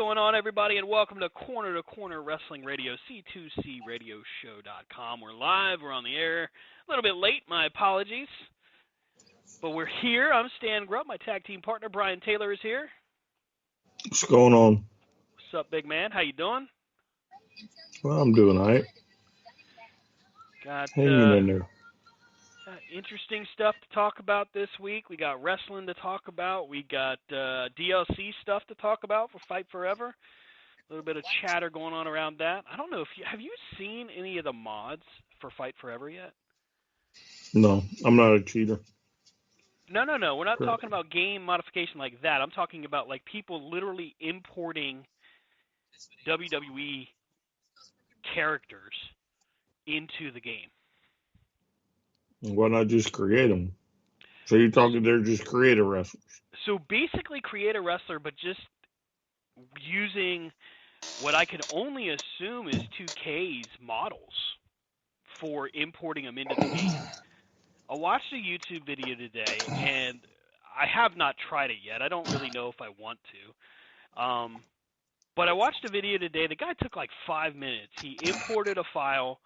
going on, everybody, and welcome to Corner Wrestling Radio, C2C Show.com. We're live, we're on the air, a little bit late, my apologies, but we're here. I'm Stan Grubb, my tag team partner, Brian Taylor, is here. What's going on? What's up, big man? How you doing? Well, I'm doing all right. Got hanging in there. interesting stuff to talk about this week. We got wrestling to talk about. We got DLC stuff to talk about for Fight Forever. A little bit of chatter going on around that. I don't know if have you seen any of the mods for Fight Forever yet? No, I'm not a cheater. No. We're not talking about game modification like that. I'm talking about like people literally importing WWE characters into the game. Why not just create them? So you're talking they're just creator wrestlers? So basically create a wrestler, but just using what I can only assume is 2K's models for importing them into the game. I watched a YouTube video today, and I have not tried it yet. I don't really know if I want to. But I watched a video today. The guy took like 5 minutes. He imported a file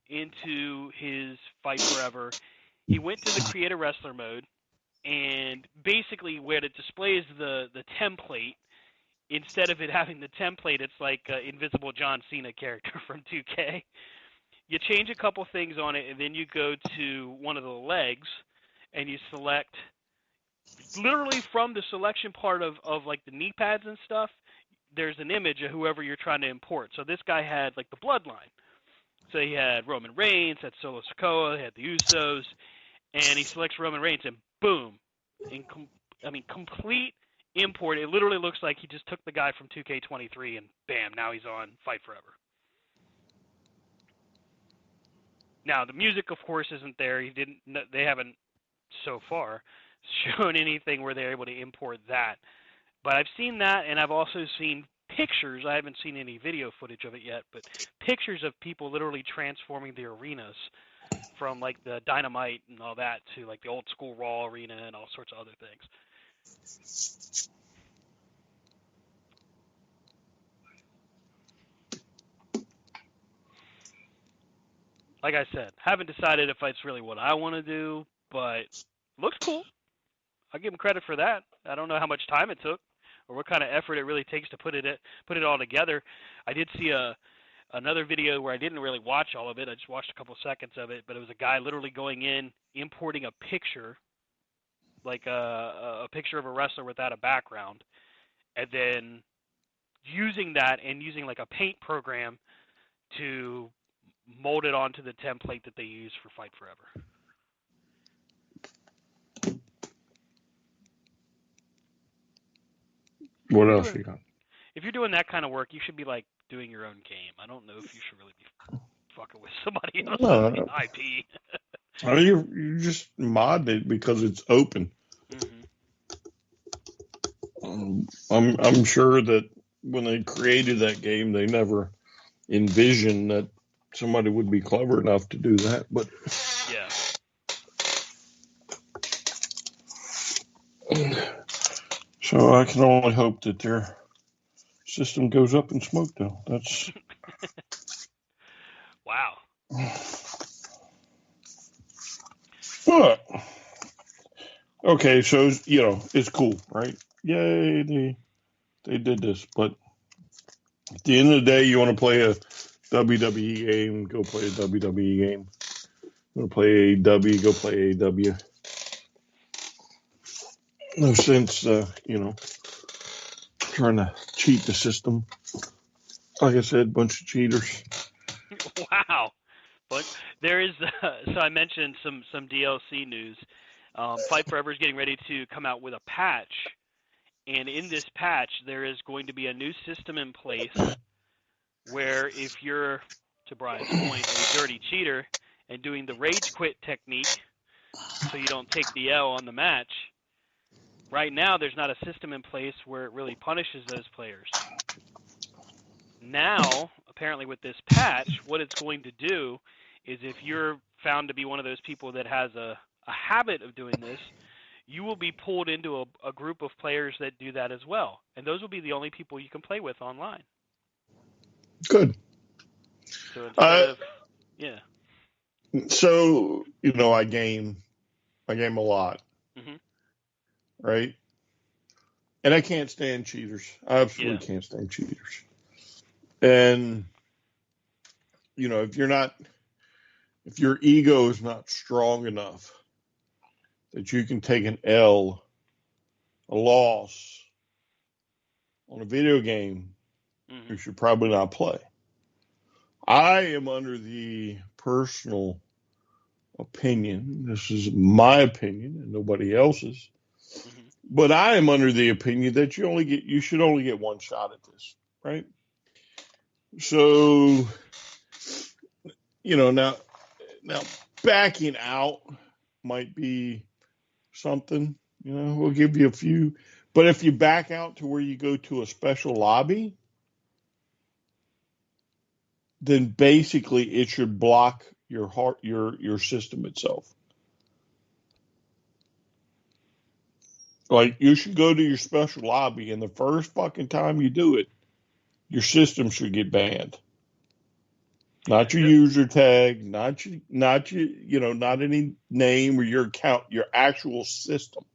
into his Fight Forever. He went to the Create a Wrestler mode, and basically where it displays the template, instead of it having the template, it's like Invisible John Cena character from 2K. You change a couple things on it, and then you go to one of the legs, and you select, literally from the selection part of like the knee pads and stuff, there's an image of whoever you're trying to import. So this guy had like the bloodline. So he had Roman Reigns, had Solo Sikoa, he had the Usos, and he selects Roman Reigns, and boom, complete import. It literally looks like he just took the guy from 2K23 and bam, now he's on Fight Forever. Now the music, of course, isn't there. They haven't so far shown anything where they're able to import that. But I've seen that, and I've also seen pictures. I haven't seen any video footage of it yet, but pictures of people literally transforming the arenas from like the Dynamite and all that to like the old school Raw arena and all sorts of other things. Like I said, haven't decided if it's really what I want to do, but looks cool. I'll give him credit for that. I don't know how much time it took or what kind of effort it really takes to put it all together. I did see another video where I didn't really watch all of it. I just watched a couple seconds of it, but it was a guy literally going in, importing a picture, like a picture of a wrestler without a background, and then using that and using like a paint program to mold it onto the template that they use for Fight Forever. What else you got? If you're doing that kind of work, you should be like doing your own game. I don't know if you should really be fucking with somebody else's IP. I mean, you just mod it because it's open. Mm-hmm. I'm sure that when they created that game, they never envisioned that somebody would be clever enough to do that. But yeah. So I can only hope that their system goes up in smoke, though. That's wow. But okay, so it's cool, right? Yay, they did this. But at the end of the day, you want to play a WWE game, go play a WWE game. You want to play AEW, go play AEW. No sense, trying to cheat the system. Like I said, bunch of cheaters. Wow. But there is, so I mentioned some DLC news. Fight Forever is getting ready to come out with a patch. And in this patch, there is going to be a new system in place where if you're, to Brian's point, a dirty cheater and doing the rage quit technique so you don't take the L on the match, right now, there's not a system in place where it really punishes those players. Now, apparently with this patch, what it's going to do is if you're found to be one of those people that has a habit of doing this, you will be pulled into a group of players that do that as well. And those will be the only people you can play with online. Good. So instead of, yeah. So, I game a lot, Hmm. right? And I can't stand cheaters. I Yeah. absolutely can't stand cheaters. And, if your ego is not strong enough that you can take an L, a loss on a video game, Hmm. you should probably not play. I am under the personal opinion, this is my opinion and nobody else's, Hmm. but I am under the opinion that you should only get one shot at this, right? So, now backing out might be something, we'll give you a few, but if you back out to where you go to a special lobby, then basically it should block your system itself. Like, you should go to your special lobby, and the first fucking time you do it, your system should get banned. Not your user tag, not any name or your account, your actual system.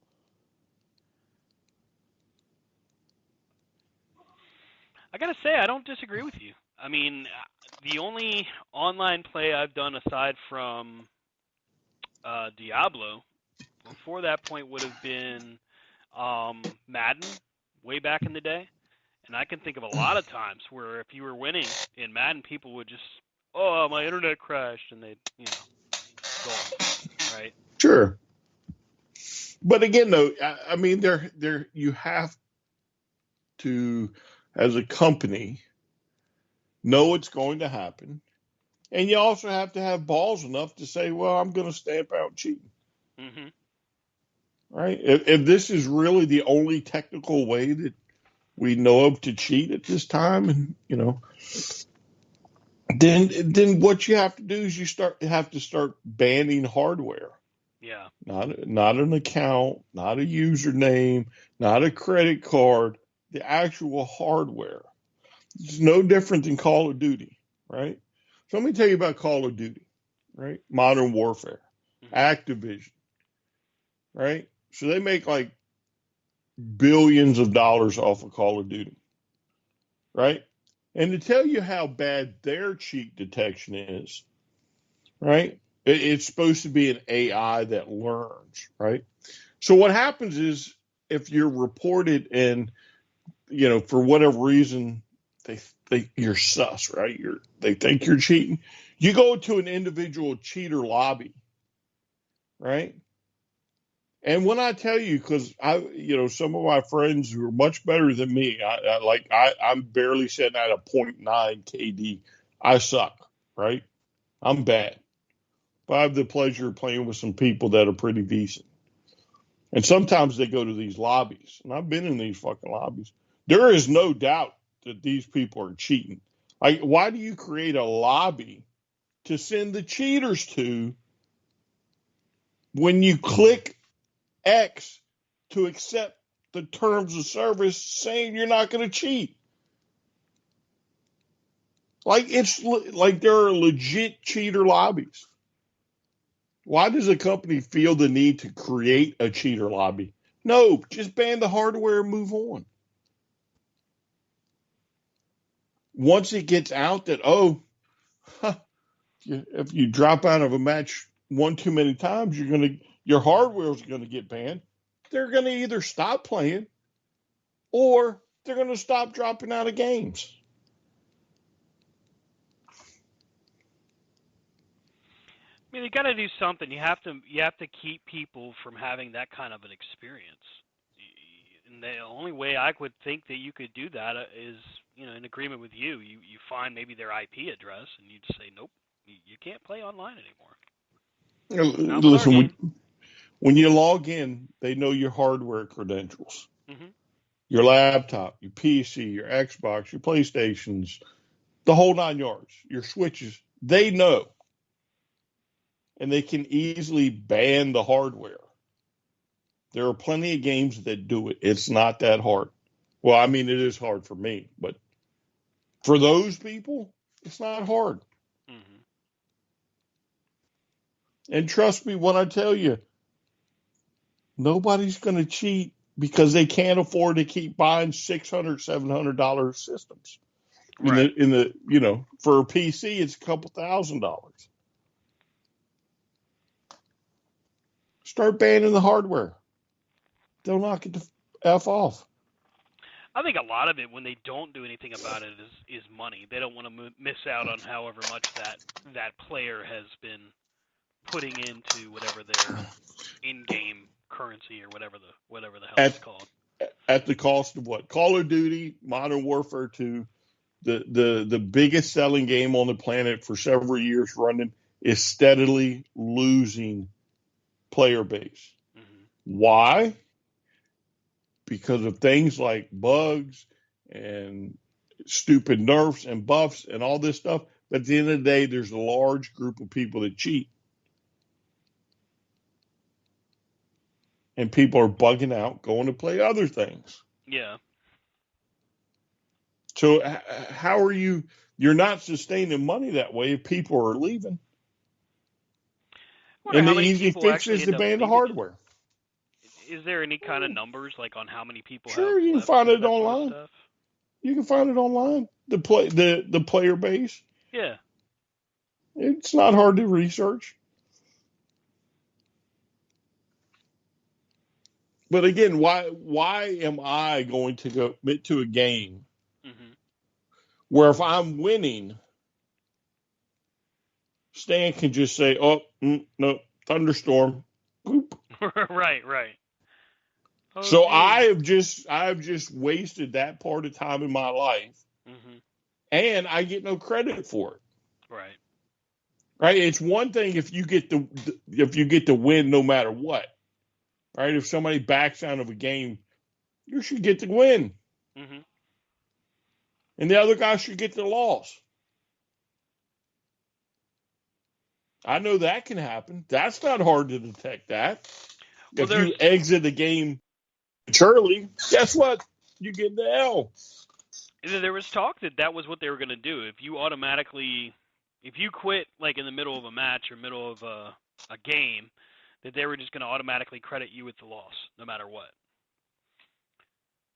I gotta say, I don't disagree with you. I mean, the only online play I've done aside from Diablo before that point would have been Madden, way back in the day. And I can think of a lot of times where if you were winning in Madden, people would just, oh, my internet crashed, and they'd, go off, right? Sure. But again, though, I mean, there you have to, as a company, know what's going to happen, and you also have to have balls enough to say, "Well, I'm going to stamp out cheating." Hmm. Right? If this is really the only technical way that we know of to cheat at this time, and then what you have to do is have to start banning hardware. Yeah. Not an account, not a username, not a credit card, the actual hardware. It's no different than Call of Duty, right? So let me tell you about Call of Duty, right? Modern Warfare, Hmm. Activision, right? So they make like billions of dollars off of Call of Duty, right? And to tell you how bad their cheat detection is, right? It's supposed to be an AI that learns, right? So what happens is, if you're reported and for whatever reason you're sus, right? They think you're cheating. You go to an individual cheater lobby, right? And when I tell you, because some of my friends who are much better than me, I'm barely sitting at a .9 KD. I suck, right? I'm bad, but I have the pleasure of playing with some people that are pretty decent. And sometimes they go to these lobbies, and I've been in these fucking lobbies. There is no doubt that these people are cheating. Like, why do you create a lobby to send the cheaters to when you click X to accept the terms of service saying you're not going to cheat? Like, it's like there are legit cheater lobbies. Why does a company feel the need to create a cheater lobby? No, just ban the hardware and move on. Once it gets out that, if you drop out of a match one too many times, your hardware is going to get banned. They're going to either stop playing or they're going to stop dropping out of games. I mean, you got to do something. You have to keep people from having that kind of an experience. And the only way I would think that you could do that is, in agreement with you. You find maybe their IP address, and you'd say, nope, you can't play online anymore. Not with our Listen, game. when you log in, they know your hardware credentials, Hmm. your laptop, your PC, your Xbox, your PlayStations, the whole nine yards, your switches. They know, and they can easily ban the hardware. There are plenty of games that do it. It's not that hard. Well, I mean, it is hard for me, but for those people, it's not hard. Mm-hmm. And trust me when I tell you, nobody's going to cheat because they can't afford to keep buying $600, $700 systems. Right. For a PC, it's a couple $1,000s. Start banning the hardware. They'll knock it the F off. I think a lot of it, when they don't do anything about it, is money. They don't want to miss out on however much that player has been putting into whatever their in-game currency or whatever the hell it's called. At the cost of what? Call of Duty, Modern Warfare 2, the biggest selling game on the planet for several years running, is steadily losing player base. Mm-hmm. Why? Because of things like bugs and stupid nerfs and buffs and all this stuff. But at the end of the day, there's a large group of people that cheat. And people are bugging out, going to play other things. Yeah. So how are you? You're not sustaining money that way if people are leaving. And the easy fix is to ban the hardware. Is there any kind of numbers like on how many people Sure, have you can left find it that online. Sort of stuff? You can find it online. The player base. Yeah. It's not hard to research. But again, why am I going to go commit to a game where if I'm winning, Stan can just say, "Oh, no, thunderstorm." Boop. Right. Oh, So geez. I have just wasted that part of time in my life, and I get no credit for it. Right. Right. It's one thing if you get to win no matter what. Right. If somebody backs out of a game, you should get to win, and the other guy should get the loss. I know that can happen. That's not hard to detect that. Well, if you exit the game early, guess what? You get the L. There was talk that was what they were going to do. If you quit like in the middle of a match or middle of a game, that they were just going to automatically credit you with the loss, no matter what.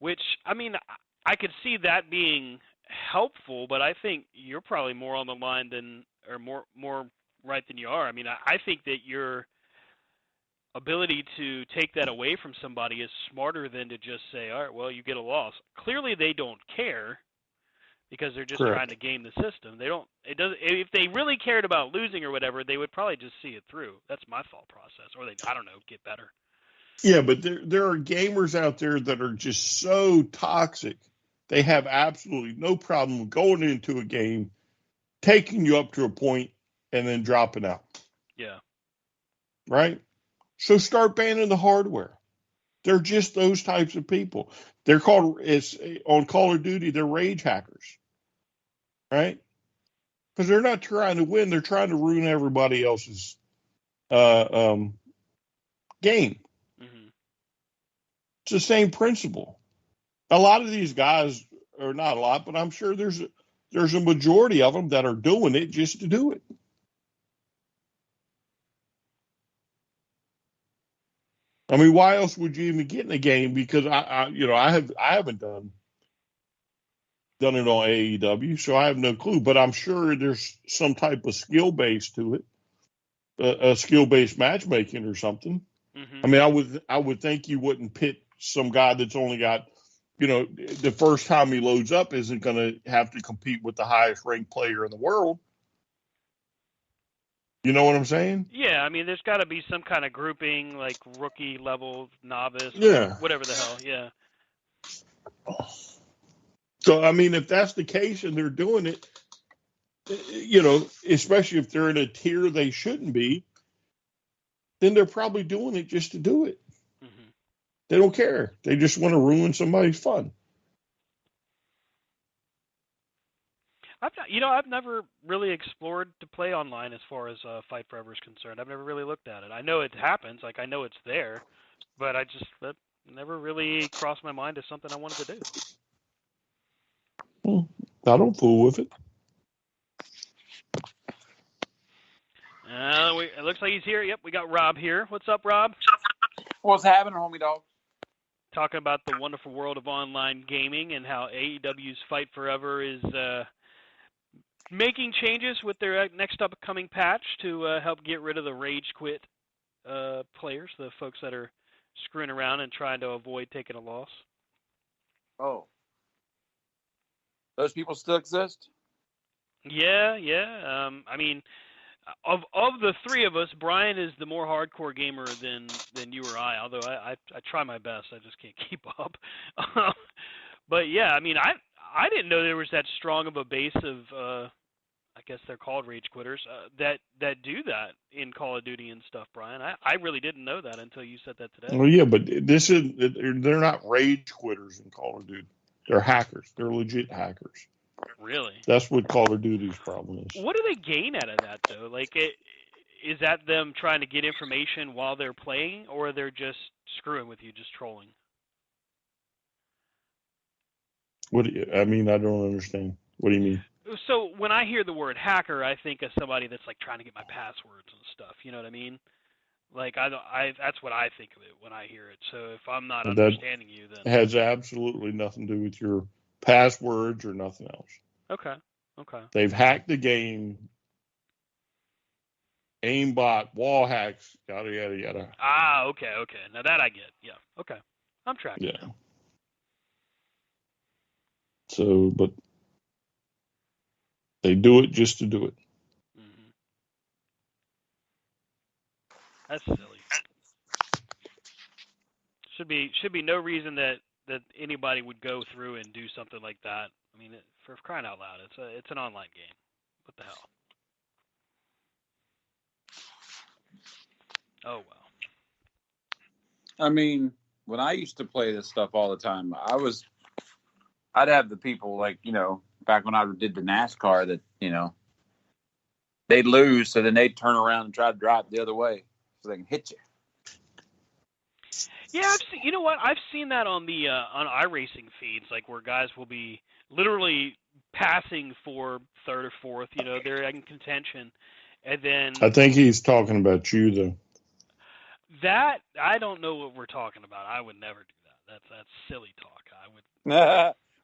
Which, I mean, I could see that being helpful, but I think you're probably more on the line more right than you are. I mean, I think that your ability to take that away from somebody is smarter than to just say, all right, well, you get a loss. Clearly they don't care because they're just trying to game the system. If they really cared about losing or whatever, they would probably just see it through. That's my thought process. Or I don't know, get better. Yeah, but there are gamers out there that are just so toxic. They have absolutely no problem going into a game, taking you up to a point, and then dropping out. Yeah. Right? So start banning the hardware. They're just those types of people. They're called, on Call of Duty, they're rage hackers. Right? Because they're not trying to win. They're trying to ruin everybody else's game. It's the same principle. A lot of these guys, or not a lot, but I'm sure there's a majority of them that are doing it just to do it. I mean, why else would you even get in a game? Because I haven't done it on AEW, so I have no clue. But I'm sure there's some type of skill base to it, a skill based matchmaking or something. I mean, I would think you wouldn't pit some guy that's only got, the first time he loads up isn't going to have to compete with the highest ranked player in the world. You know what I'm saying? Yeah, I mean, there's got to be some kind of grouping, like rookie level, novice, whatever the hell, yeah. So, I mean, if that's the case and they're doing it, especially if they're in a tier they shouldn't be, then they're probably doing it just to do it. They don't care. They just want to ruin somebody's fun. I've never really explored to play online as far as Fight Forever is concerned. I've never really looked at it. I know it happens. Like, I know it's there. But that never really crossed my mind as something I wanted to do. I don't fool with it. It looks like he's here. Yep, we got Rob here. What's up, Rob? What's happening, homie dog? Talking about the wonderful world of online gaming and how AEW's Fight Forever is making changes with their next upcoming patch to help get rid of the rage quit players, the folks that are screwing around and trying to avoid taking a loss. Oh. Those people still exist? Yeah. I mean, of the three of us, Brian is the more hardcore gamer than you or I. Although I try my best, I just can't keep up. But yeah, I mean, I didn't know there was that strong of a base of I guess they're called rage quitters that do that in Call of Duty and stuff, Brian. I really didn't know that until you said that today. Well, yeah, but they're not rage quitters in Call of Duty. They're hackers. They're legit hackers. Really? That's what Call of Duty's problem is. What do they gain out of that, though? Like, is that them trying to get information while they're playing, or they're just screwing with you, just trolling? I mean, I don't understand. What do you mean? So when I hear the word hacker, I think of somebody that's like trying to get my passwords and stuff. You know what I mean? Like that's what I think of it when I hear it. So if I'm not understanding you, then it has absolutely nothing to do with your passwords or nothing else. Okay. They've hacked the game, aimbot, wall hacks, yada yada yada. Okay. Now that I get. Yeah. Okay. I'm tracking. Yeah. Now. So, but they do it just to do it. Mm-hmm. That's silly. Should be no reason that anybody would go through and do something like that. I mean, for crying out loud, it's an online game. What the hell? Oh well. I mean, when I used to play this stuff all the time, I'd have the people like, back when I did the NASCAR that, they'd lose, so then they'd turn around and try to drive the other way so they can hit you. Yeah, you know what? I've seen that on the on iRacing feeds, like where guys will be literally passing for third or fourth. They're in contention, and then I think he's talking about you, though. That I don't know what we're talking about. I would never do that. That's silly talk. I would.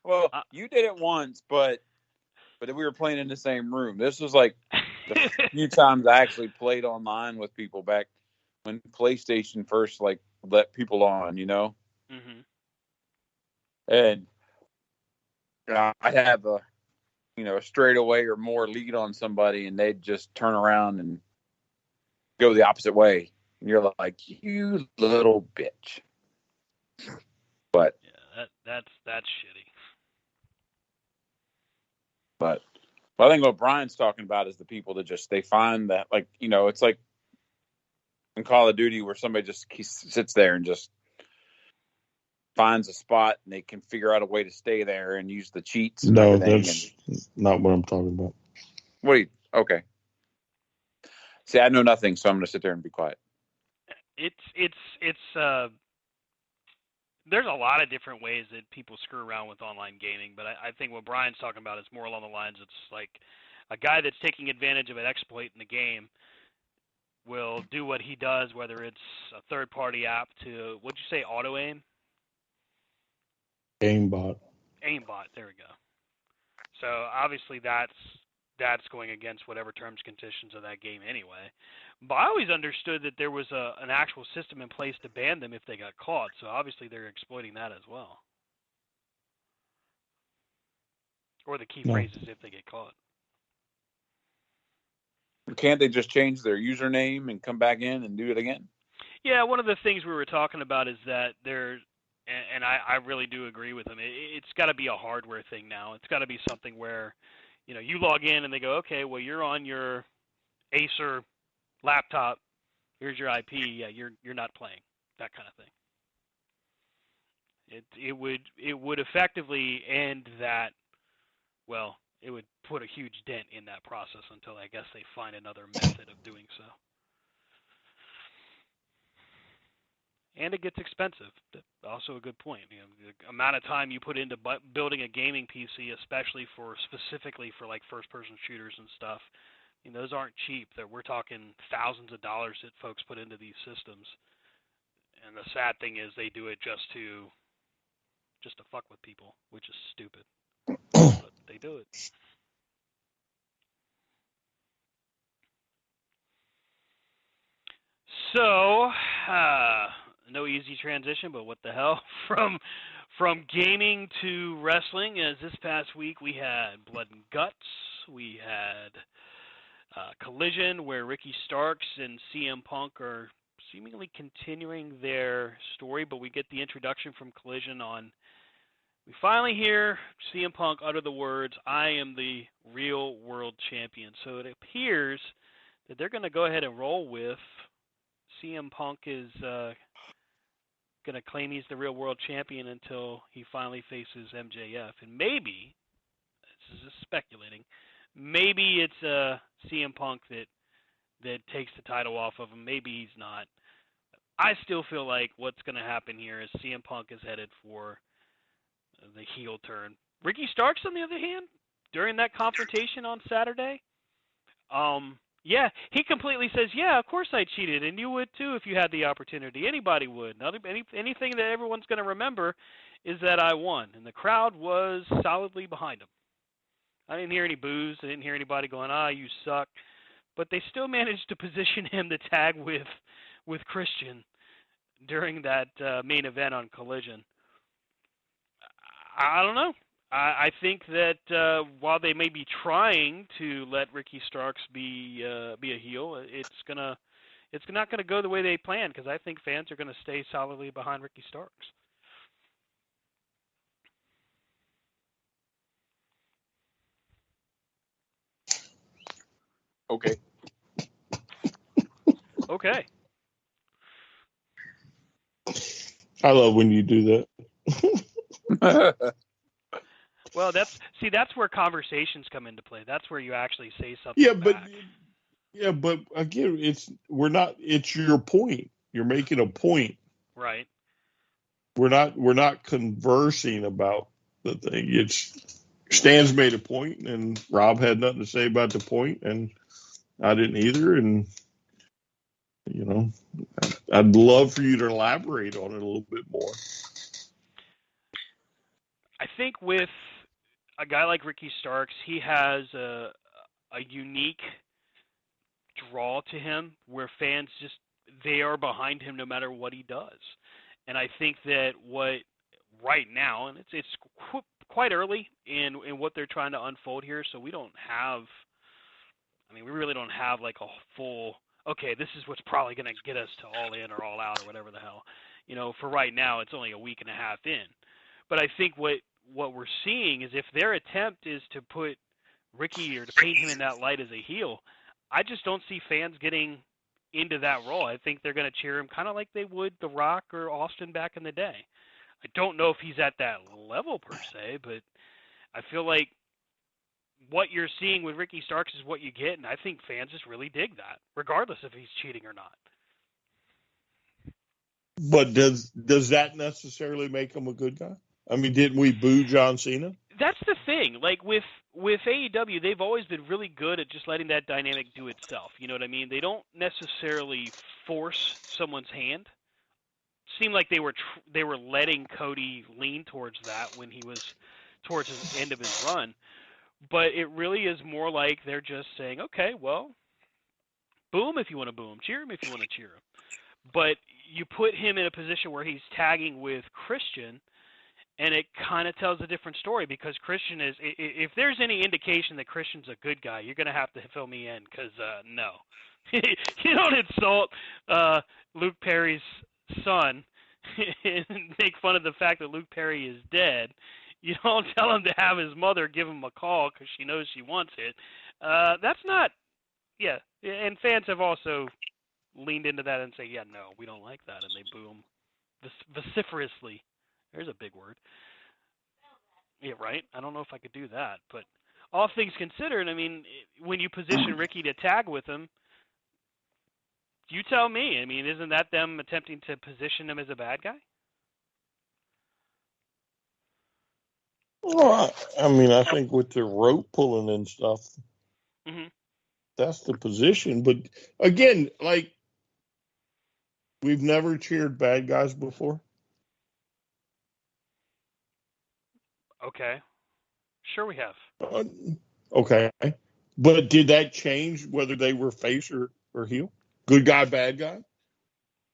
Well, you did it once, but we were playing in the same room. This was like the few times I actually played online with people back when PlayStation first let people on, Mm-hmm. And I'd have a straightaway or more lead on somebody, and they'd just turn around and go the opposite way. And you're like, you little bitch. But yeah, that's shitty. But I think what Brian's talking about is the people that they find that, it's like in Call of Duty where somebody just sits there and just finds a spot and they can figure out a way to stay there and use the cheats and everything. That's not what I'm talking about. Okay. See, I know nothing, so I'm going to sit there and be quiet. It's there's a lot of different ways that people screw around with online gaming, but I think what Brian's talking about is more along the lines, it's like a guy that's taking advantage of an exploit in the game will do what he does, whether it's a third-party app to, what'd you say, auto-aim? Aimbot. Aimbot, there we go. So obviously that's going against whatever terms and conditions of that game anyway. But I always understood that there was an actual system in place to ban them if they got caught. So obviously they're exploiting that as well. Or the key phrases if they get caught. Can't they just change their username and come back in and do it again? Yeah, one of the things we were talking about is that and I really do agree with them, it's got to be a hardware thing now. It's got to be something where, you log in and they go, okay, well, you're on your Acer laptop, here's your IP, yeah, you're not playing, that kind of thing. It would effectively end that. Well, it would put a huge dent in that process until I guess they find another method of doing so. and it gets expensive. Also a good point. You know, the amount of time you put into building a gaming PC, especially specifically for like first-person shooters and stuff, I mean, those aren't cheap. We're talking thousands of dollars that folks put into these systems. And the sad thing is they do it just to fuck with people, which is stupid. But they do it. So, no easy transition, but what the hell? From gaming to wrestling, as this past week we had Blood and Guts, we had Collision, where Ricky Starks and CM Punk are seemingly continuing their story, but we get the introduction from Collision on. We finally hear CM Punk utter the words, "I am the real world champion." So it appears that they're going to go ahead and roll with CM Punk is going to claim he's the real world champion until he finally faces MJF. And maybe, this is just speculating, maybe it's CM Punk that takes the title off of him. Maybe he's not. I still feel like what's going to happen here is CM Punk is headed for the heel turn. Ricky Starks, on the other hand, during that confrontation on Saturday, yeah, he completely says, yeah, of course I cheated, and you would too if you had the opportunity. Anybody would. Anything that everyone's going to remember is that I won, and the crowd was solidly behind him. I didn't hear any boos. I didn't hear anybody going, you suck. But they still managed to position him to tag with Christian during that main event on Collision. I don't know. I think that while they may be trying to let Ricky Starks be a heel, it's not gonna go the way they planned, because I think fans are gonna stay solidly behind Ricky Starks. Okay. Okay. I love when you do that. Well, that's where conversations come into play. That's where you actually say something back. But again, it's your point. You're making a point. Right. We're not conversing about the thing. It's Stan's made a point, and Rob had nothing to say about the point, and I didn't either. And I'd love for you to elaborate on it a little bit more. I think with a guy like Ricky Starks, he has a unique draw to him where fans they are behind him no matter what he does. And I think that right now, and it's quite early in what they're trying to unfold here, so we really don't have like a full, okay, this is what's probably going to get us to All In or All Out or whatever the hell. For right now, it's only a week and a half in. But I think what we're seeing is if their attempt is to put Ricky or to paint him in that light as a heel, I just don't see fans getting into that role. I think they're going to cheer him kind of like they would The Rock or Austin back in the day. I don't know if he's at that level per se, but I feel like what you're seeing with Ricky Starks is what you get, and I think fans just really dig that, regardless if he's cheating or not. But does that necessarily make him a good guy? I mean, didn't we boo John Cena? That's the thing. Like with AEW, they've always been really good at just letting that dynamic do itself. You know what I mean? They don't necessarily force someone's hand. Seemed like they were letting Cody lean towards that when he was towards the end of his run. But it really is more like they're just saying, okay, well, boo him if you want to boo him, cheer him if you want to cheer him. But you put him in a position where he's tagging with Christian, and it kind of tells a different story, because Christian is, if there's any indication that Christian's a good guy, you're going to have to fill me in, because no. You don't insult Luke Perry's son and make fun of the fact that Luke Perry is dead. You don't tell him to have his mother give him a call because she knows she wants it. That's not, yeah. And fans have also leaned into that and say, yeah, no, we don't like that, and they boo him vociferously. There's a big word. Yeah, right? I don't know if I could do that, but all things considered, I mean, when you position Ricky to tag with him, You tell me. I mean, isn't that them attempting to position him as a bad guy? Well, I mean, I think with the rope pulling and stuff, Mm-hmm. that's the position. But again, like, we've never cheered bad guys before. Okay. Sure we have. Okay. But did that change whether they were face or heel? Good guy, bad guy?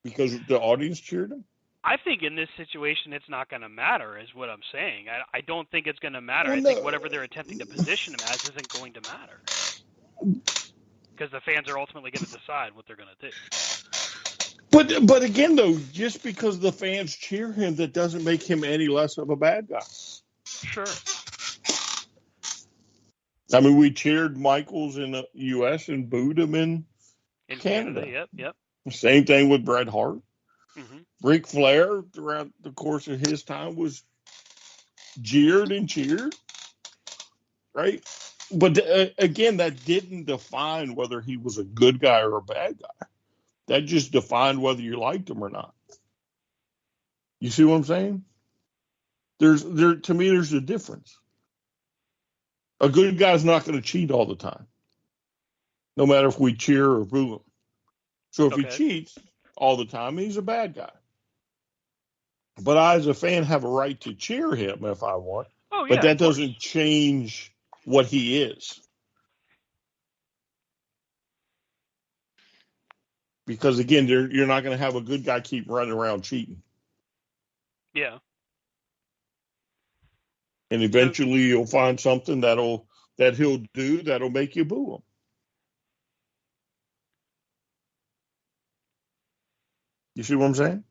Because the audience cheered him? I think in this situation it's not going to matter, is what I'm saying. I don't think it's going to matter. Well, I think no. whatever they're attempting to position him as isn't going to matter. Because the fans are ultimately going to decide what they're going to do. But again, though, just because the fans cheer him, that doesn't make him any less of a bad guy. Sure. I mean, we cheered Michaels in the U.S. and booed him in Canada. Yep. Same thing with Bret Hart. Mm-hmm. Ric Flair, throughout the course of his time, was jeered and cheered, right? But again, that didn't define whether he was a good guy or a bad guy. That just defined whether you liked him or not. You see what I'm saying? To me, there's a difference. A good guy's not going to cheat all the time, no matter if we cheer or boo him. So if he cheats all the time, he's a bad guy. But I, as a fan, have a right to cheer him if I want. Oh, yeah, but that doesn't change what he is. Because, again, you're not going to have a good guy keep running around cheating. Yeah. And eventually you'll find something that he'll do that'll make you boo him. You see what I'm saying?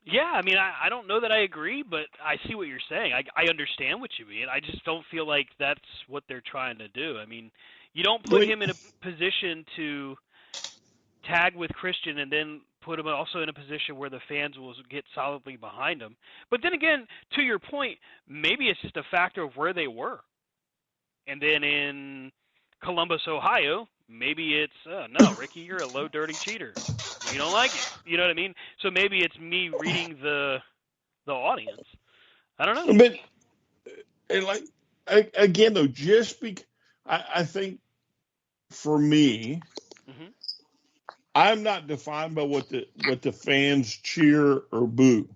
Yeah, I mean, I don't know that I agree, but I see what you're saying. I understand what you mean. I just don't feel like that's what they're trying to do. I mean, you don't put him in a position to tag with Christian and then put him also in a position where the fans will get solidly behind him. But then again, to your point, maybe it's just a factor of where they were. And then in Columbus, Ohio, maybe it's, no, Ricky, you're a low, dirty cheater. We don't like it. You know what I mean? So maybe it's me reading the audience. I don't know. But, and like, again, though, just because I think for me, Mm-hmm. I'm not defined by what the fans cheer or boo.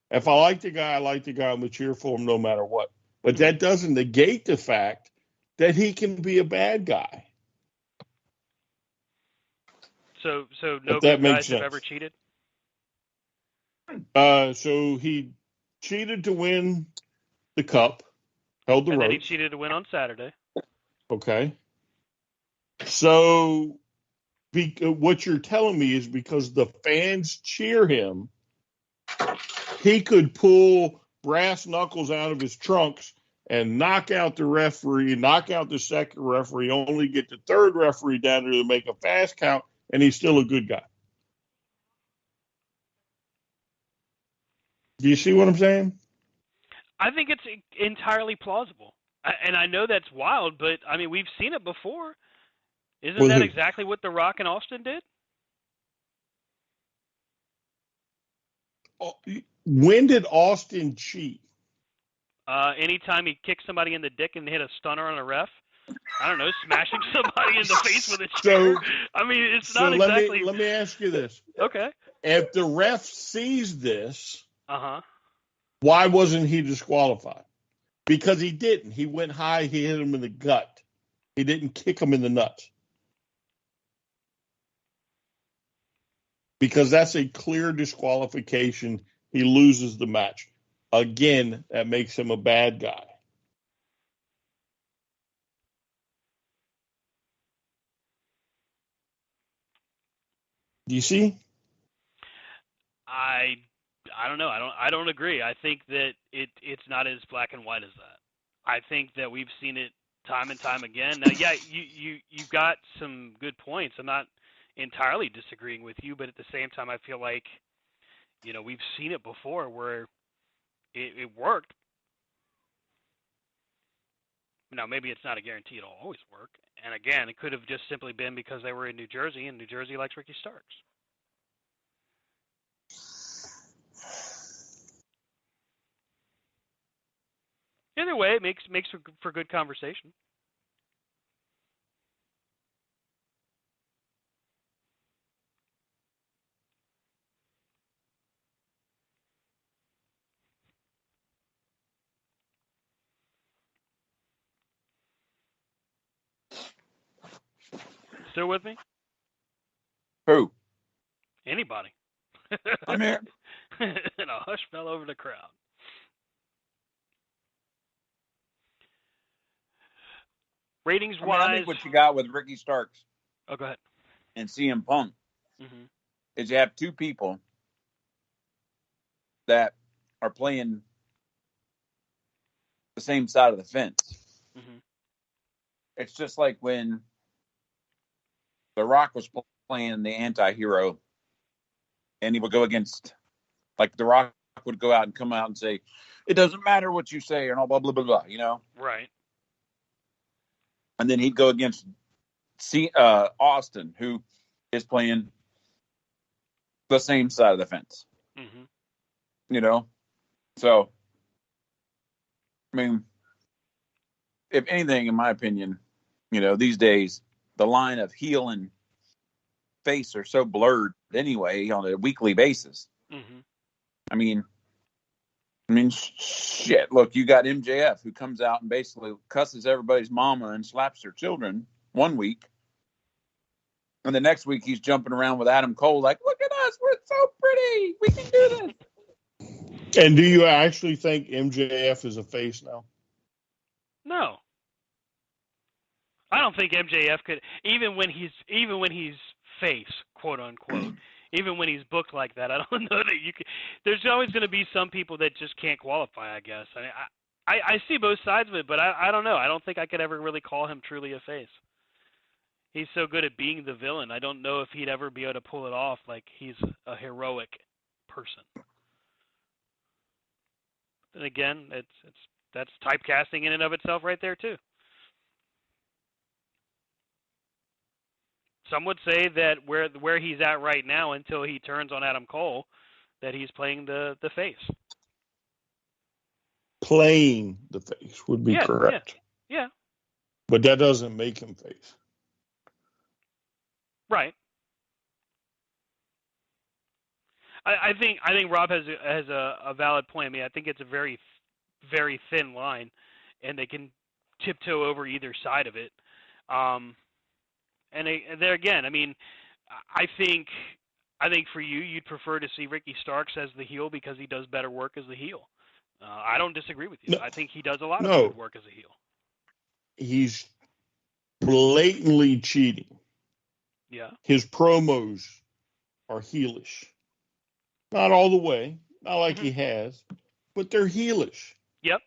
If I like the guy, I like the guy. I'm going to cheer for him no matter what. But that doesn't negate the fact that he can be a bad guy. So no good guys have ever cheated? So he cheated to win the cup, held the ropes. And then he cheated to win on Saturday. Okay. So what you're telling me is because the fans cheer him, he could pull brass knuckles out of his trunks and knock out the referee, knock out the second referee, only get the third referee down there to make a fast count, and he's still a good guy. Do you see what I'm saying? I think it's entirely plausible. And I know that's wild, but, I mean, we've seen it before. Isn't that exactly what The Rock and Austin did? When did Austin cheat? Anytime he kicked somebody in the dick and hit a stunner on a ref. I don't know, smashing somebody in the face with a chair. I mean, it's not exactly. Let me ask you this. Okay. If the ref sees this, uh-huh, why wasn't he disqualified? Because he didn't. He went high, he hit him in the gut. He didn't kick him in the nuts. Because that's a clear disqualification. He loses the match. Again, that makes him a bad guy. Do you see? I don't know. I don't agree. I think that it's not as black and white as that. I think that we've seen it time and time again. Now, yeah, you've got some good points. I'm not entirely disagreeing with you, but at the same time, I feel like, you know, we've seen it before where it worked. Now, maybe it's not a guarantee it'll always work, And again, it could have just simply been because they were in New Jersey, and New Jersey likes Ricky Starks. Either way, it makes for good conversation. Still with me? Who? Anybody? I'm here. And a hush fell over the crowd. Ratings wise, I think what you got with Ricky Starks oh, go ahead. and CM Punk is you have two people that are playing the same side of the fence. It's just like when The Rock was playing the anti-hero, and he would go against, like, The Rock would go out and come out and say, it doesn't matter what you say, and all blah, blah, blah, blah, you know? Right. And then he'd go against Austin, who is playing the same side of the fence. You know? So, I mean, if anything, in my opinion, you know, these days, the line of heel and face are so blurred anyway on a weekly basis. I mean, shit. Look, you got MJF who comes out and basically cusses everybody's mama and slaps their children one week. And the next week he's jumping around with Adam Cole like, look at us, we're so pretty. We can do this. And do you actually think MJF is a face now? No. I don't think MJF could, even when he's face, quote unquote, even when he's booked like that, I don't know that you could. There's always going to be some people that just can't qualify, I guess. I see both sides of it, but I don't know. I don't think I could ever really call him truly a face. He's so good at being the villain. I don't know if he'd ever be able to pull it off like he's a heroic person. And again, that's typecasting in and of itself right there too. Some would say that where he's at right now until he turns on Adam Cole, that he's playing the face. Playing the face would be correct. Yeah. But that doesn't make him face. Right. I think Rob has a valid point. I mean, I think it's a very, very thin line, and they can tiptoe over either side of it. And there again, I mean, I think for you, you'd prefer to see Ricky Starks as the heel because he does better work as the heel. I don't disagree with you. No, I think he does a lot of good work as a heel. He's blatantly cheating. Yeah. His promos are heelish. Not all the way, not like he has, but they're heelish. Yep.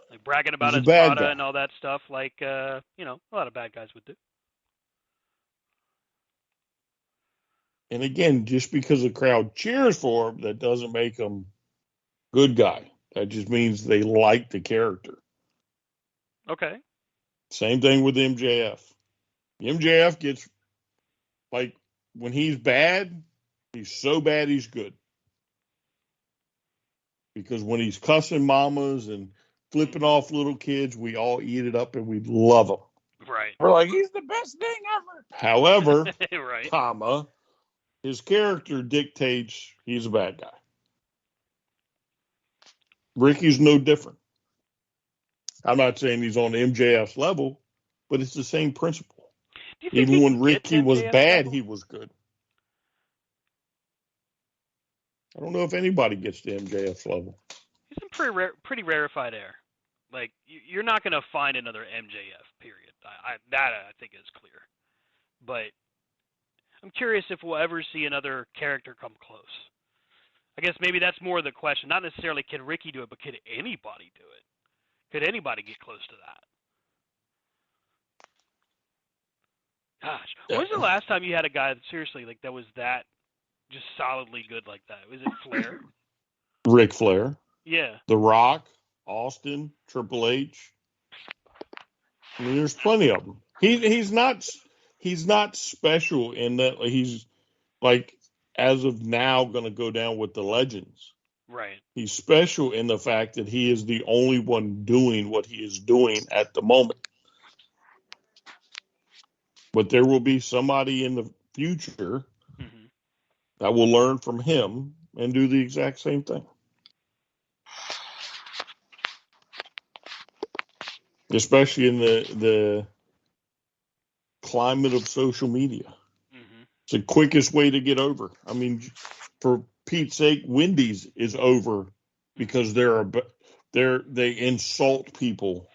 Like bragging about his Prada and all that stuff, like a lot of bad guys would do. And again, just because the crowd cheers for him, that doesn't make him good guy. That just means they like the character. Okay. Same thing with MJF. MJF gets, like, when he's bad, he's so bad he's good. Because when he's cussing mamas and flipping off little kids, we all eat it up and we love him. Right. We're like, he's the best thing ever. However, right. His character dictates he's a bad guy. Ricky's no different. I'm not saying he's on MJF's level, but it's the same principle. Even when Ricky was bad, he was good. I don't know if anybody gets to MJF's level. He's in pretty rarefied air. Like, you're not going to find another MJF, period. That I think is clear. But I'm curious if we'll ever see another character come close. I guess maybe that's more the question. Not necessarily can Ricky do it, but could anybody do it? Could anybody get close to that? Gosh, when was the last time you had a guy that, seriously, like, that was that just solidly good like that? Was it Flair? Ric Flair. Yeah. The Rock, Austin, Triple H. I mean, there's plenty of them. He's not special in that he's like as of now going to go down with the legends. Right. He's special in the fact that he is the only one doing what he is doing at the moment. But there will be somebody in the future that will learn from him and do the exact same thing. Especially in the climate of social media. It's the quickest way to get over. I mean, for Pete's sake, Wendy's is over because they insult people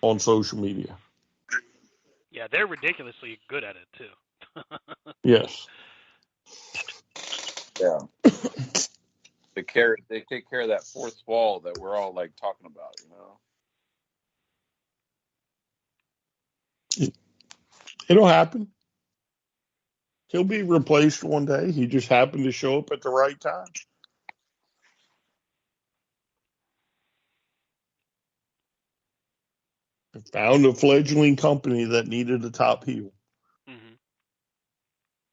on social media. Yeah, they're ridiculously good at it too. Yes. Yeah. They take care of that fourth wall that we're all like talking about, It'll happen. He'll be replaced one day. He just happened to show up at the right time. Found a fledgling company that needed a top heel.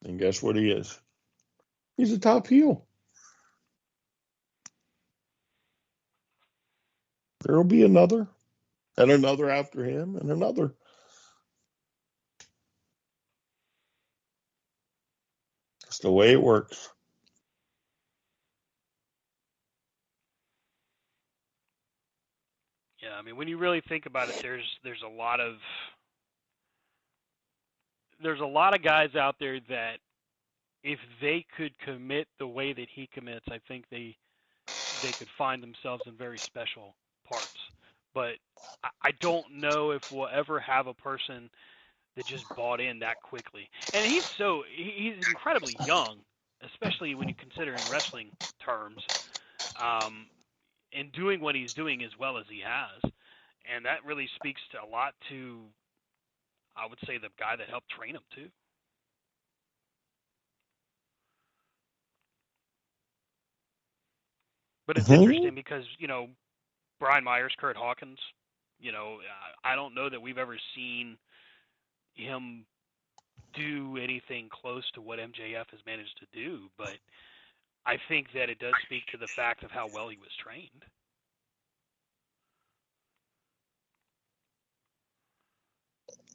And guess what he is? He's a top heel. There'll be another, and another after him, and another. That's the way it works. Yeah, I mean, when you really think about it, there's a lot of guys out there that if they could commit the way that he commits, I think they could find themselves in very special parts. But I don't know if we'll ever have a person that just bought in that quickly. And he's incredibly young, especially when you consider in wrestling terms, and doing what he's doing as well as he has. And that really speaks to a lot to, I would say, the guy that helped train him too. But it's interesting because, Brian Myers, Kurt Hawkins, I don't know that we've ever seen him do anything close to what MJF has managed to do, but I think that it does speak to the fact of how well he was trained.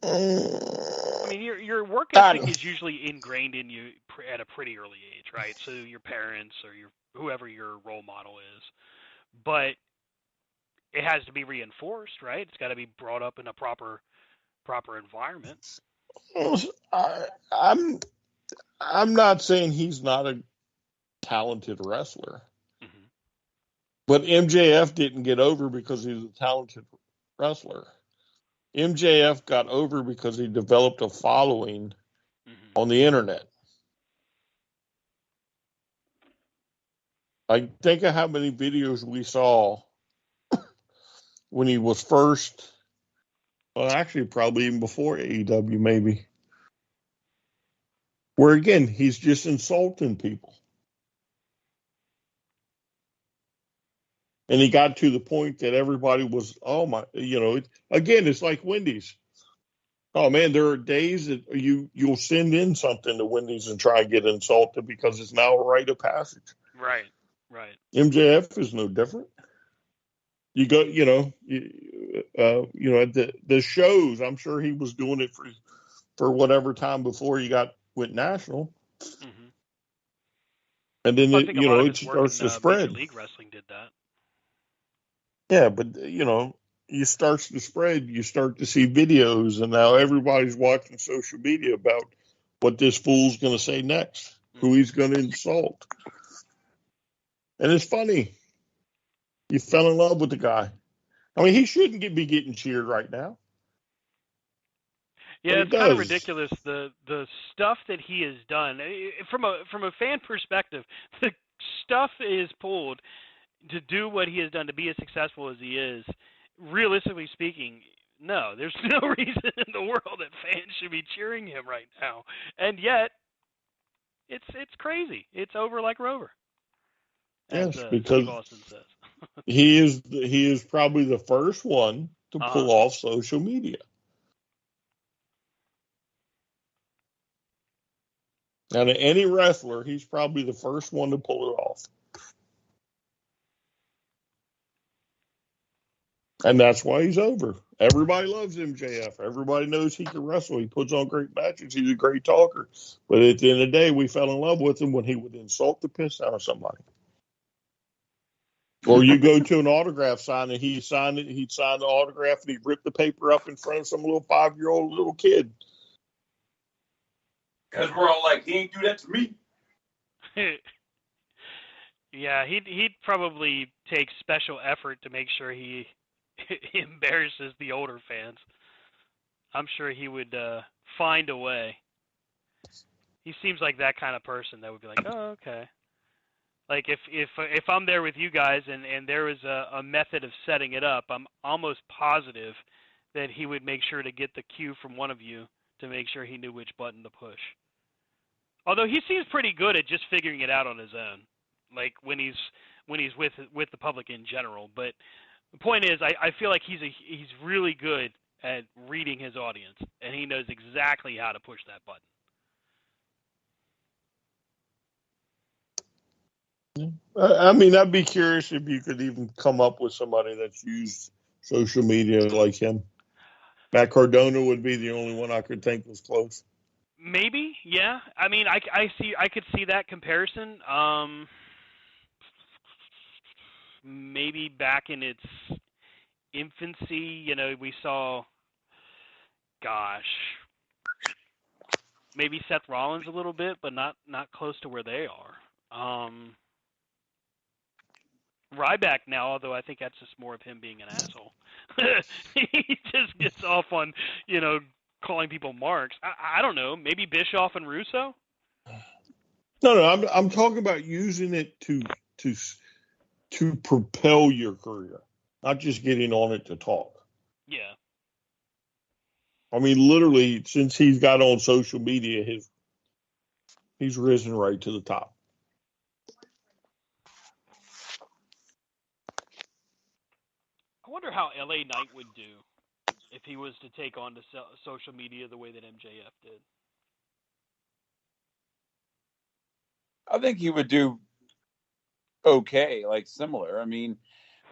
I mean, your work ethic is usually ingrained in you at a pretty early age, right? So your parents or whoever your role model is, but it has to be reinforced, right? It's got to be brought up in a proper environment. I'm not saying he's not a talented wrestler, but MJF didn't get over because he was a talented wrestler. MJF got over because he developed a following on the internet. I think of how many videos we saw when he was first, well, actually probably even before AEW maybe, where again, he's just insulting people. And he got to the point that everybody was, oh my, again, it's like Wendy's. Oh man, there are days that you'll send in something to Wendy's and try and get insulted because it's now a rite of passage. Right. MJF is no different. You go, at the shows, I'm sure he was doing it for whatever time before he went national. And then it starts to spread. Major League Wrestling did that. Yeah, but it starts to spread. You start to see videos, and now everybody's watching social media about what this fool's going to say next, who he's going to insult. And it's funny. You fell in love with the guy. I mean, he shouldn't be getting cheered right now. Yeah, it's kind of ridiculous the stuff that he has done from a fan perspective. The stuff is pulled to do what he has done, to be as successful as he is. Realistically speaking, no, there's no reason in the world that fans should be cheering him right now. And yet, it's crazy. It's over like Rover. Yes, as because Steve Austin says. he is probably the first one to pull off social media. And any wrestler, he's probably the first one to pull it off. And that's why he's over. Everybody loves MJF. Everybody knows he can wrestle. He puts on great matches. He's a great talker. But at the end of the day, we fell in love with him when he would insult the piss out of somebody. Or you go to an autograph sign and he'd sign the autograph and he'd rip the paper up in front of some little 5-year-old little kid. Because we're all like, he ain't do that to me. Yeah, he'd probably take special effort to make sure he embarrasses the older fans. I'm sure he would find a way. He seems like that kind of person that would be like, oh, okay. Like if I'm there with you guys and there was a method of setting it up, I'm almost positive that he would make sure to get the cue from one of you to make sure he knew which button to push. Although he seems pretty good at just figuring it out on his own, like when he's with the public in general. But the point is, I feel like he's really good at reading his audience, and he knows exactly how to push that button. I mean, I'd be curious if you could even come up with somebody that's used social media like him. Matt Cardona would be the only one I could think was close. Maybe, yeah. I mean, I could see that comparison. Maybe back in its infancy, we saw, maybe Seth Rollins a little bit, but not close to where they are. Ryback now, although I think that's just more of him being an asshole. He just gets off on, calling people marks. I don't know. Maybe Bischoff and Russo? No, I'm talking about using it to propel your career, not just getting on it to talk. Yeah. I mean, literally, since he's got on social media, he's risen right to the top. I wonder how LA Knight would do if he was to take on to social media the way that MJF did. I think he would do okay, like similar. I mean,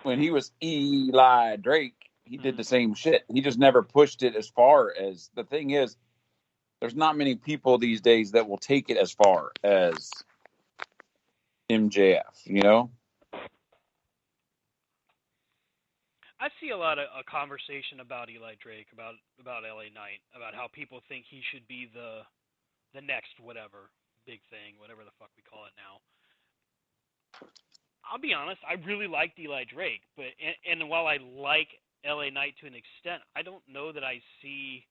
when he was Eli Drake, he did the same shit. He just never pushed it as far as. The thing is, there's not many people these days that will take it as far as MJF, I see a lot of a conversation about Eli Drake, about LA Knight, about how people think he should be the next whatever big thing, whatever the fuck we call it now. I'll be honest, I really liked Eli Drake, but and while I like LA Knight to an extent, I don't know that I see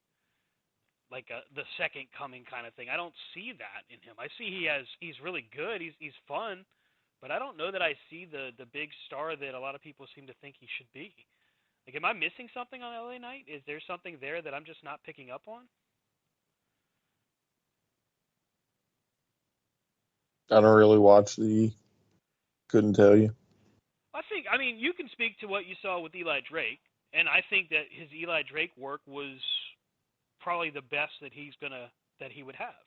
like the second coming kind of thing. I don't see that in him. I see he's really good, he's fun, but I don't know that I see the big star that a lot of people seem to think he should be. Like, am I missing something on LA Knight? Is there something there that I'm just not picking up on? I don't really watch couldn't tell you. I mean, you can speak to what you saw with Eli Drake, and I think that his Eli Drake work was probably the best that he would have.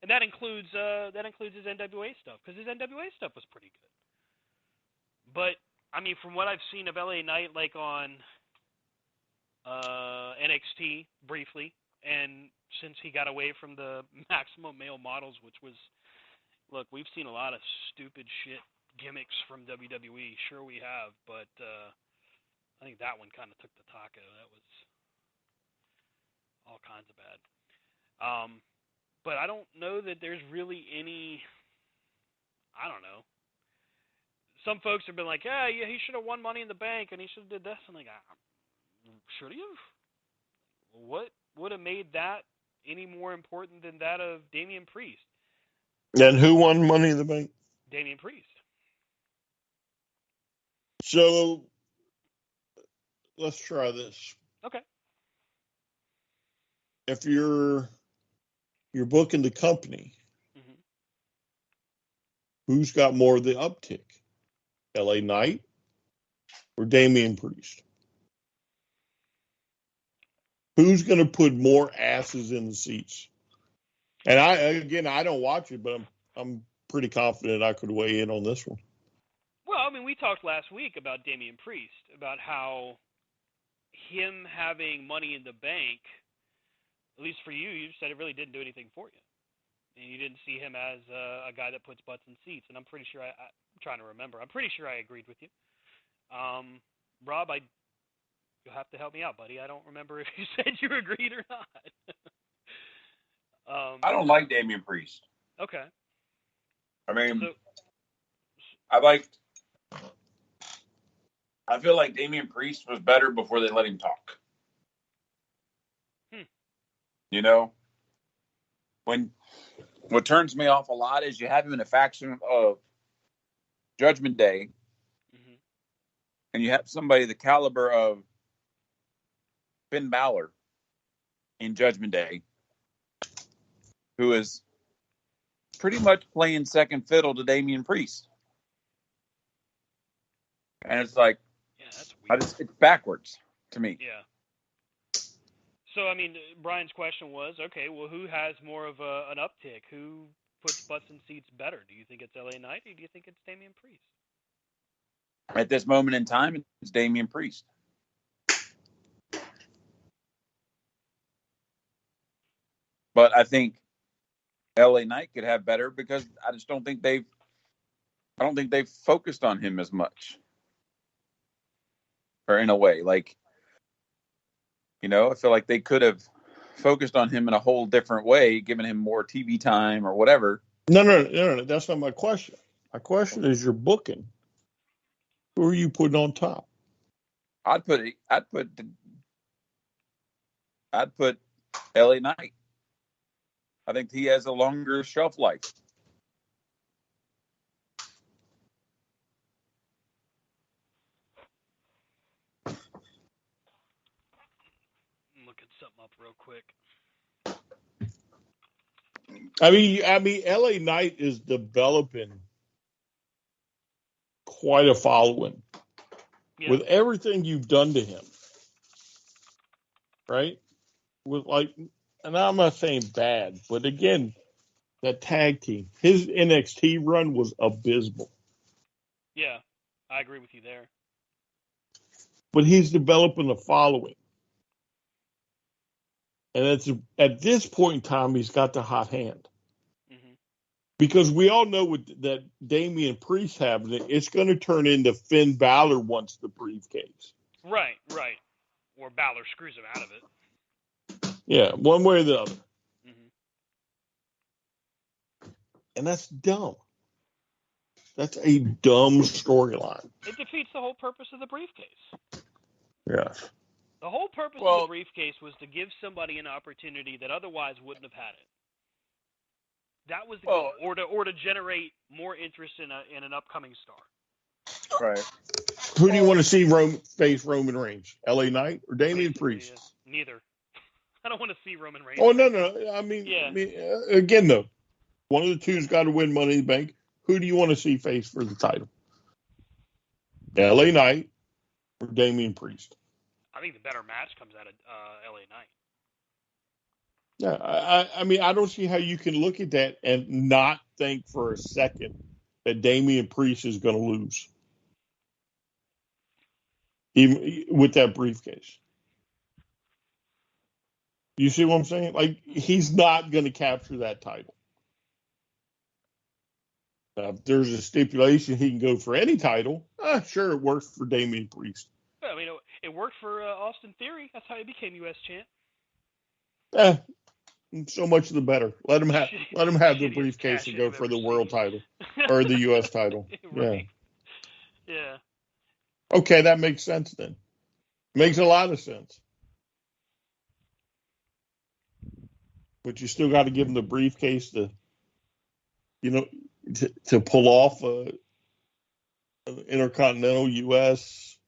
And that includes his NWA stuff, because his NWA stuff was pretty good. But I mean, from what I've seen of LA Knight, like on NXT briefly, and since he got away from the Maximum Male Models, which was, look, we've seen a lot of stupid shit gimmicks from WWE. Sure we have, but I think that one kind of took the taco. That was all kinds of bad. But I don't know that there's really any, I don't know. Some folks have been like, yeah, he should have won Money in the Bank, and he should have did this. I'm like, should he have? What would have made that any more important than that of Damian Priest? And who won Money in the Bank? Damian Priest. So let's try this. Okay. If you're booking the company, who's got more of the uptick? LA Knight or Damian Priest? Who's going to put more asses in the seats? And I don't watch it, but I'm pretty confident I could weigh in on this one. Well, I mean, we talked last week about Damian Priest, about how him having money in the bank, at least for you, you said it really didn't do anything for you. And you didn't see him as a guy that puts butts in seats. And I'm pretty sure I'm trying to remember. I'm pretty sure I agreed with you. Rob, you'll have to help me out, buddy. I don't remember if you said you agreed or not. I don't like Damian Priest. Okay. I mean, I feel like Damian Priest was better before they let him talk. You know, what turns me off a lot is you have him in a faction of Judgment Day, and you have somebody the caliber of Finn Balor in Judgment Day, who is pretty much playing second fiddle to Damian Priest. And it's like, yeah, that's weird. It's backwards to me. Yeah. So, I mean, Brian's question was, okay, well, who has more of an uptick? Who puts butts in seats better? Do you think it's LA Knight, or do you think it's Damian Priest? At this moment in time, it's Damian Priest. But I think LA Knight could have better because I just don't think they've focused on him as much. Or in a way, like, you know, I feel like they could have focused on him in a whole different way, given him more TV time or whatever. No. That's not my question. My question is your booking. Who are you putting on top? I'd put LA Knight. I think he has a longer shelf life. Looking something up real quick. I mean, LA Knight is developing quite a following with everything you've done to him, right? With and I'm not saying bad, but again, that tag team, his NXT run was abysmal. Yeah, I agree with you there. But he's developing a following. And at this point in time, he's got the hot hand. Mm-hmm. Because we all know that Damian Priest having it, it's going to turn into Finn Balor wants the briefcase. Right. Or Balor screws him out of it. Yeah, one way or the other. Mm-hmm. And that's dumb. That's a dumb storyline. It defeats the whole purpose of the briefcase. Yes. The whole purpose of the briefcase was to give somebody an opportunity that otherwise wouldn't have had it. That was the goal, or to generate more interest in an upcoming star. Right. Who do you want to see face Roman Reigns? LA Knight or Damian Priest? Neither. I don't want to see Roman Reigns. Oh, no. I mean, again, though, one of the two's got to win Money in the Bank. Who do you want to see face for the title? LA Knight or Damian Priest? I think the better match comes out of LA Knight. Yeah, I mean, I don't see how you can look at that and not think for a second that Damian Priest is going to lose, even with that briefcase. You see what I'm saying? Like, he's not going to capture that title. If there's a stipulation he can go for any title, sure, it works for Damian Priest. Well, I mean, it worked for Austin Theory. That's how he became U.S. champ. So much the better. Let him have the briefcase and go for the world title or the U.S. title. Right. Yeah. Okay, that makes sense then. Makes a lot of sense. But you still got to give him the briefcase to pull off an Intercontinental U.S.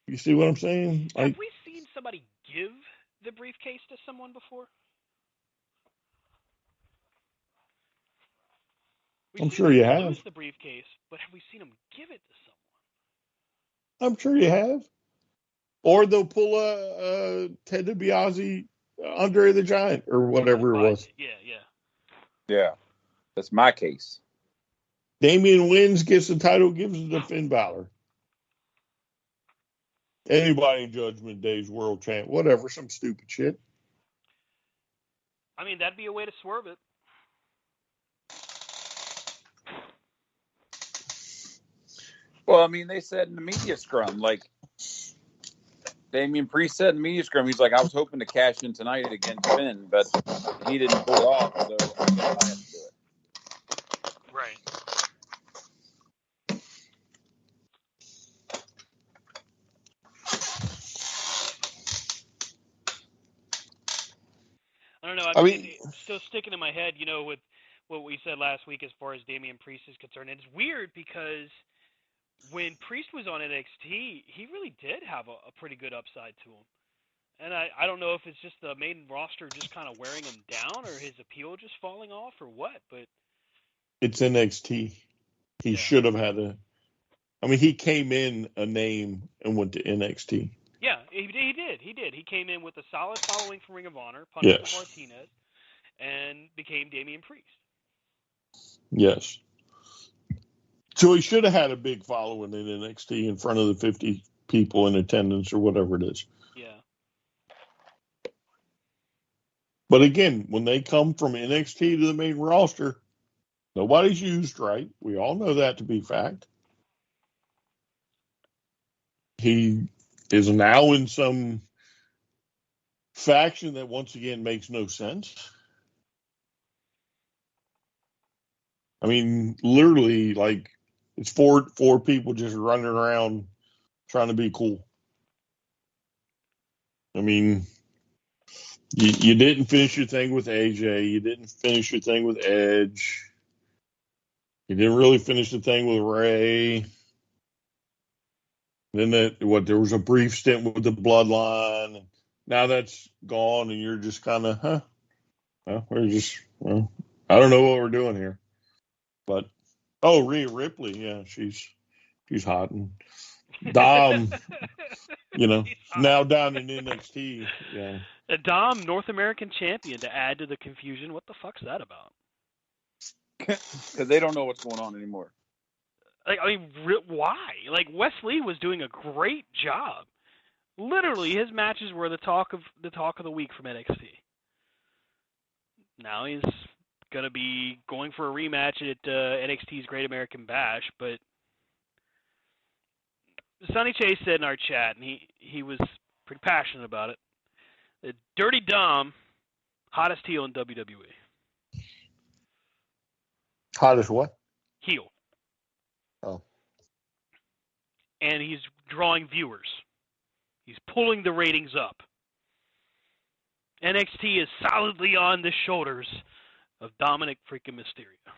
You see what I'm saying? Have we seen somebody give the briefcase to someone before? I'm sure you have. Lose the briefcase, but have we seen him give it to someone? I'm sure you have. Or they'll pull a Ted DiBiase, Andre the Giant, or whatever it was. Yeah. That's my case. Damian wins, gets the title, gives it to Finn Balor. Anybody in Judgment Day's world champ, whatever, some stupid shit. I mean, that'd be a way to swerve it. Well, I mean, they said in the media scrum, like, Damian Priest said in the media scrum, he's like, I was hoping to cash in tonight against Finn, but he didn't pull it off, so I guess I have to do it. Right. I don't know. I mean, it's still sticking in my head, with what we said last week as far as Damian Priest is concerned. And it's weird because when Priest was on NXT, he really did have a pretty good upside to him. And I don't know if it's just the main roster just kind of wearing him down or his appeal just falling off or what, but it's NXT. He should have had he came in a name and went to NXT. Yeah, he did. He came in with a solid following from Ring of Honor, punched Martinez, and became Damian Priest. Yes. So he should have had a big following in NXT in front of the 50 people in attendance or whatever it is. Yeah. But again, when they come from NXT to the main roster, nobody's used right. We all know that to be fact. He is now in some faction that once again makes no sense. I mean, literally, like, it's four people just running around trying to be cool. I mean, you didn't finish your thing with AJ. You didn't finish your thing with Edge. You didn't really finish the thing with Ray. Then there was a brief stint with the Bloodline. Now that's gone, and you're just kind of, I don't know what we're doing here. But Rhea Ripley, yeah, she's hot, and Dom, now down in NXT, yeah. A Dom North American champion to add to the confusion. What the fuck's that about? Because they don't know what's going on anymore. Like, I mean, why? Like, Wes Lee was doing a great job. Literally, his matches were the talk of the week from NXT. Now he's gonna be going for a rematch at NXT's Great American Bash, but Sonny Chase said in our chat, and he was pretty passionate about it, that Dirty Dom, hottest heel in WWE. Hottest what? Heel. Oh. And he's drawing viewers. He's pulling the ratings up. NXT is solidly on the shoulders of Dominic freaking Mysterio.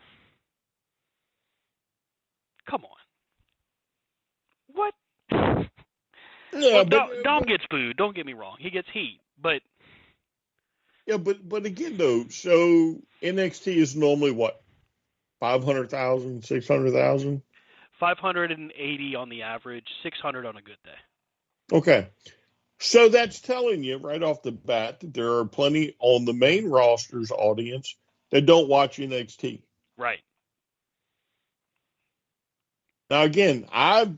Come on. What? Yeah, well, Dom gets booed. Don't get me wrong. He gets heat, but yeah, but again though, so NXT is normally what, 500,000, 600,000? 580 on the average, 600 on a good day. Okay. So that's telling you right off the bat that there are plenty on the main roster's audience that don't watch NXT. Right. Now, again, I've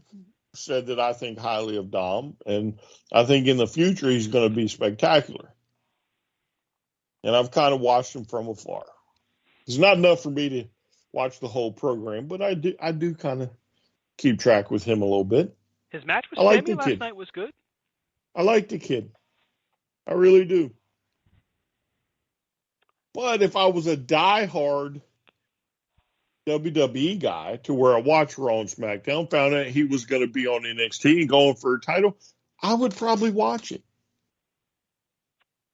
said that I think highly of Dom, and I think in the future he's going to be spectacular. And I've kind of watched him from afar. It's not enough for me to watch the whole program, but I do kind of keep track with him a little bit. His match with Sammy last night was good. I like the kid. I really do. But if I was a diehard WWE guy to where I watched Raw and SmackDown, found out he was going to be on NXT and going for a title, I would probably watch it.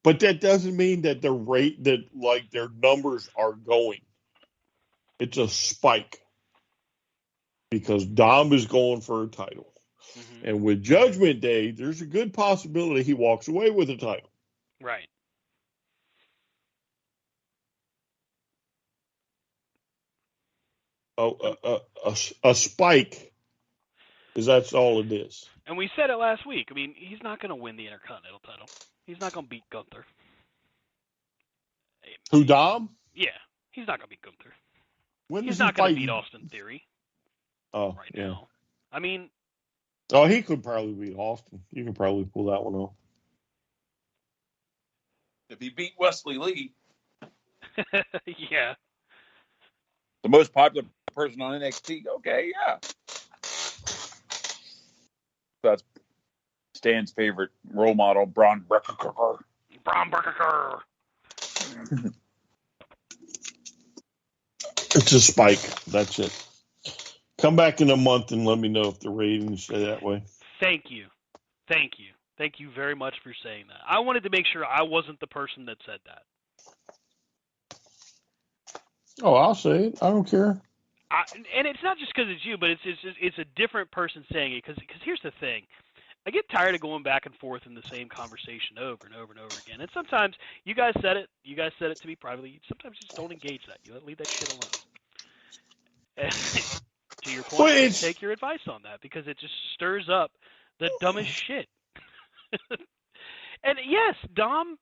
But that doesn't mean that their numbers are going. It's a spike because Dom is going for a title. Mm-hmm. And with Judgment Day, there's a good possibility he walks away with a title. Right. A spike is that's all it is. And we said it last week. I mean, he's not going to win the Intercontinental title. He's not going to beat Gunther. Who, Dom? Yeah, he's not going to beat Gunther. When He's does he not going fight? to beat Austin Theory right now. I mean, oh, he could probably beat Austin. You can probably pull that one off. If he beat Wesley Lee, yeah. the most popular person on NXT, okay, yeah. That's Stan's favorite role model, Braun Breaker. Braun Breaker. It's a spike. That's it. Come back in a month and let me know if the ratings stay that way. Thank you. Thank you. Thank you very much for saying that. I wanted to make sure I wasn't the person that said that. Oh, I'll say it. I don't care. And it's not just because it's you, but it's a different person saying it. Because here's the thing. I get tired of going back and forth in the same conversation over and over and over again. And sometimes you guys said it. You guys said it to me privately. Sometimes you just don't engage that. You leave that shit alone. And to your point, I take your advice on that because it just stirs up the dumbest shit. And yes, Dom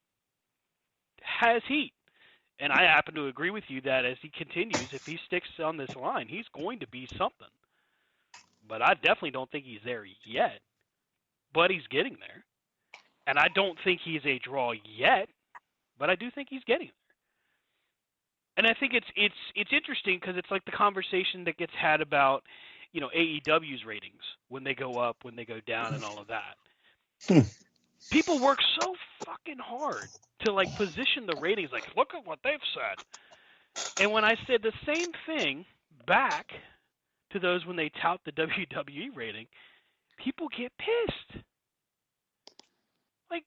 has heat. And I happen to agree with you that as he continues, if he sticks on this line, he's going to be something. But I definitely don't think he's there yet. But he's getting there. And I don't think he's a draw yet, but I do think he's getting there. And I think it's interesting because it's like the conversation that gets had about, AEW's ratings when they go up, when they go down, and all of that. People work so fucking hard to position the ratings. Like, look at what they've said. And when I said the same thing back to those when they tout the WWE rating, people get pissed. Like,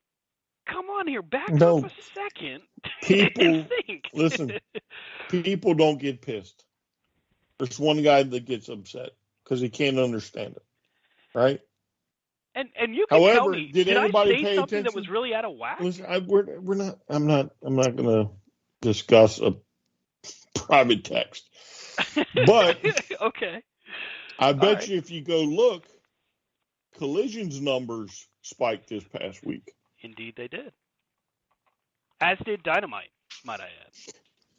come on here, back up a second. People listen. People don't get pissed. There's one guy that gets upset because he can't understand it, right? And you can tell me, did anybody I say pay something attention? that was really out of whack? Listen, we're not. I'm not going to discuss a private text, but okay. I bet you if you go look, Collision's numbers spiked this past week. Indeed, they did. As did Dynamite, might I add.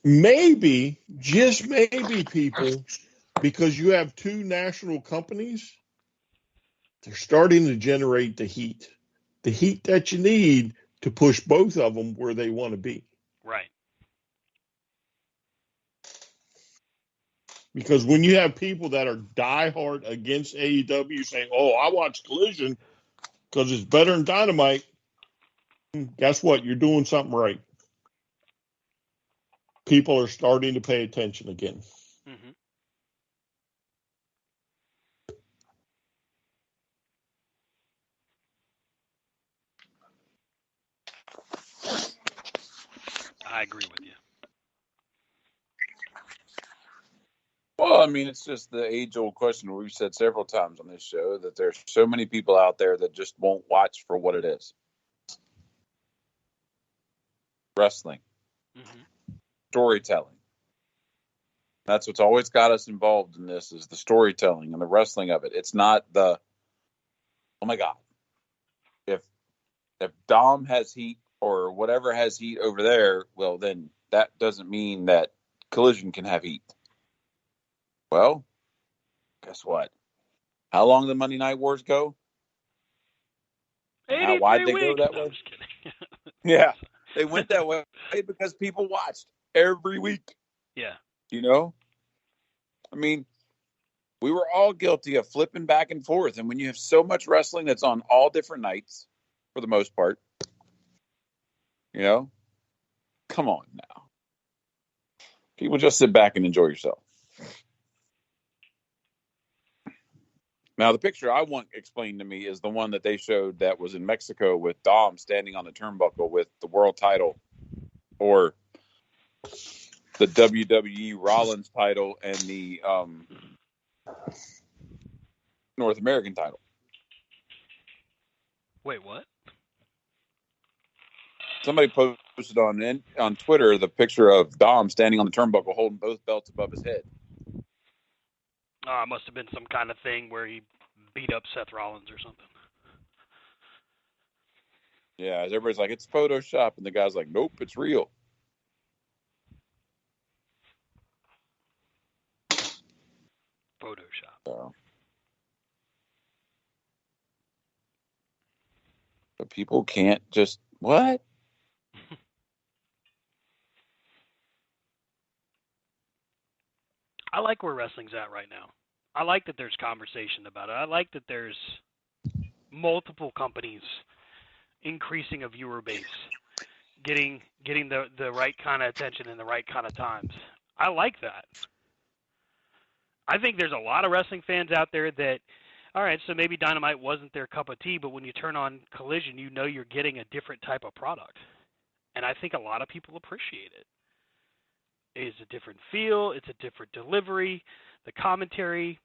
Maybe, just maybe, people, because you have two national companies, they're starting to generate the heat that you need to push both of them where they want to be. Right. Because when you have people that are diehard against AEW saying, oh, I watch Collision because it's better than Dynamite, guess what? You're doing something right. People are starting to pay attention again. Mm-hmm. I agree with you. Well, I mean, it's just the age-old question we've said several times on this show that there's so many people out there that just won't watch for what it is. Wrestling. Mm-hmm. Storytelling. That's what's always got us involved in this is the storytelling and the wrestling of it. It's not the, oh my God, if Dom has heat or whatever has heat over there, well, then that doesn't mean that Collision can have heat. Well, guess what? How long did the Monday Night Wars go? How wide they go that way? I'm just kidding. Yeah, they went that way because people watched every week. Yeah. I mean, we were all guilty of flipping back and forth. And when you have so much wrestling that's on all different nights, for the most part, come on now. People just sit back and enjoy yourself. Now, the picture I want explained to me is the one that they showed that was in Mexico with Dom standing on the turnbuckle with the world title or the WWE Rollins title and the North American title. Wait, what? Somebody posted on Twitter the picture of Dom standing on the turnbuckle holding both belts above his head. Oh, it must have been some kind of thing where he beat up Seth Rollins or something. Yeah, everybody's like, it's Photoshop, and the guy's like, nope, it's real. Photoshop. So, but people can't just what? I like where wrestling's at right now. I like that there's conversation about it. I like that there's multiple companies increasing a viewer base, getting the right kind of attention in the right kind of times. I like that. I think there's a lot of wrestling fans out there that, all right, so maybe Dynamite wasn't their cup of tea, but when you turn on Collision, you know you're getting a different type of product. And I think a lot of people appreciate it. It's a different feel. It's a different delivery. The commentary.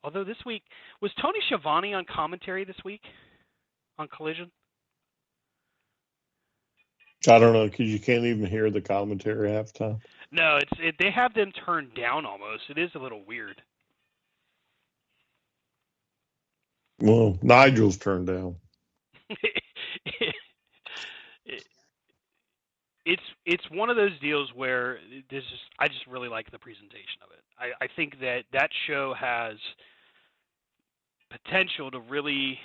Although this week, was Tony Schiavone on commentary this week on Collision? I don't know, because you can't even hear the commentary half the time. No, they have them turned down almost. It is a little weird. Well, Nigel's turned down. It's one of those deals where I just really like the presentation of it. I think that show has potential to really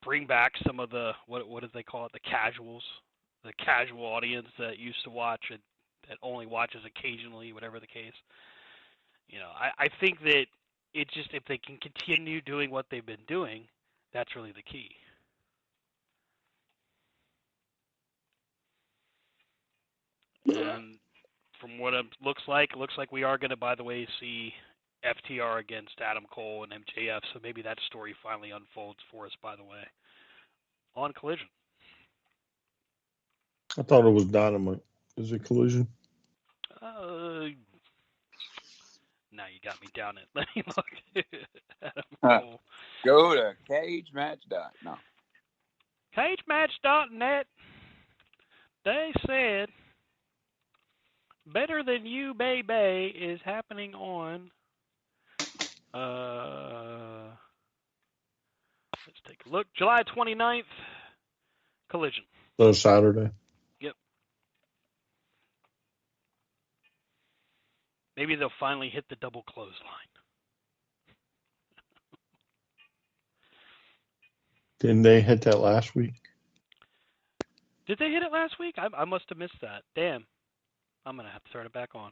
bring back some of the what do they call it, the casual audience that used to watch it, that only watches occasionally, whatever the case. You know, I think that it just, if they can continue doing what they've been doing, that's really the key. And from what it looks like we are going to, by the way, see FTR against Adam Cole and MJF, so maybe that story finally unfolds for us, by the way, on Collision. I thought it was Dynamite. Is it Collision? Now you got me down it. Let me look. Adam Cole. Go to cagematch.no. Cagematch.net. They said Better Than You, Baby is happening on let's take a look. July 29th, Collision. No, Saturday. Yep. Maybe they'll finally hit the double clothesline. Didn't they hit that last week? Did they hit it last week? I must have missed that. Damn. I'm going to have to turn it back on.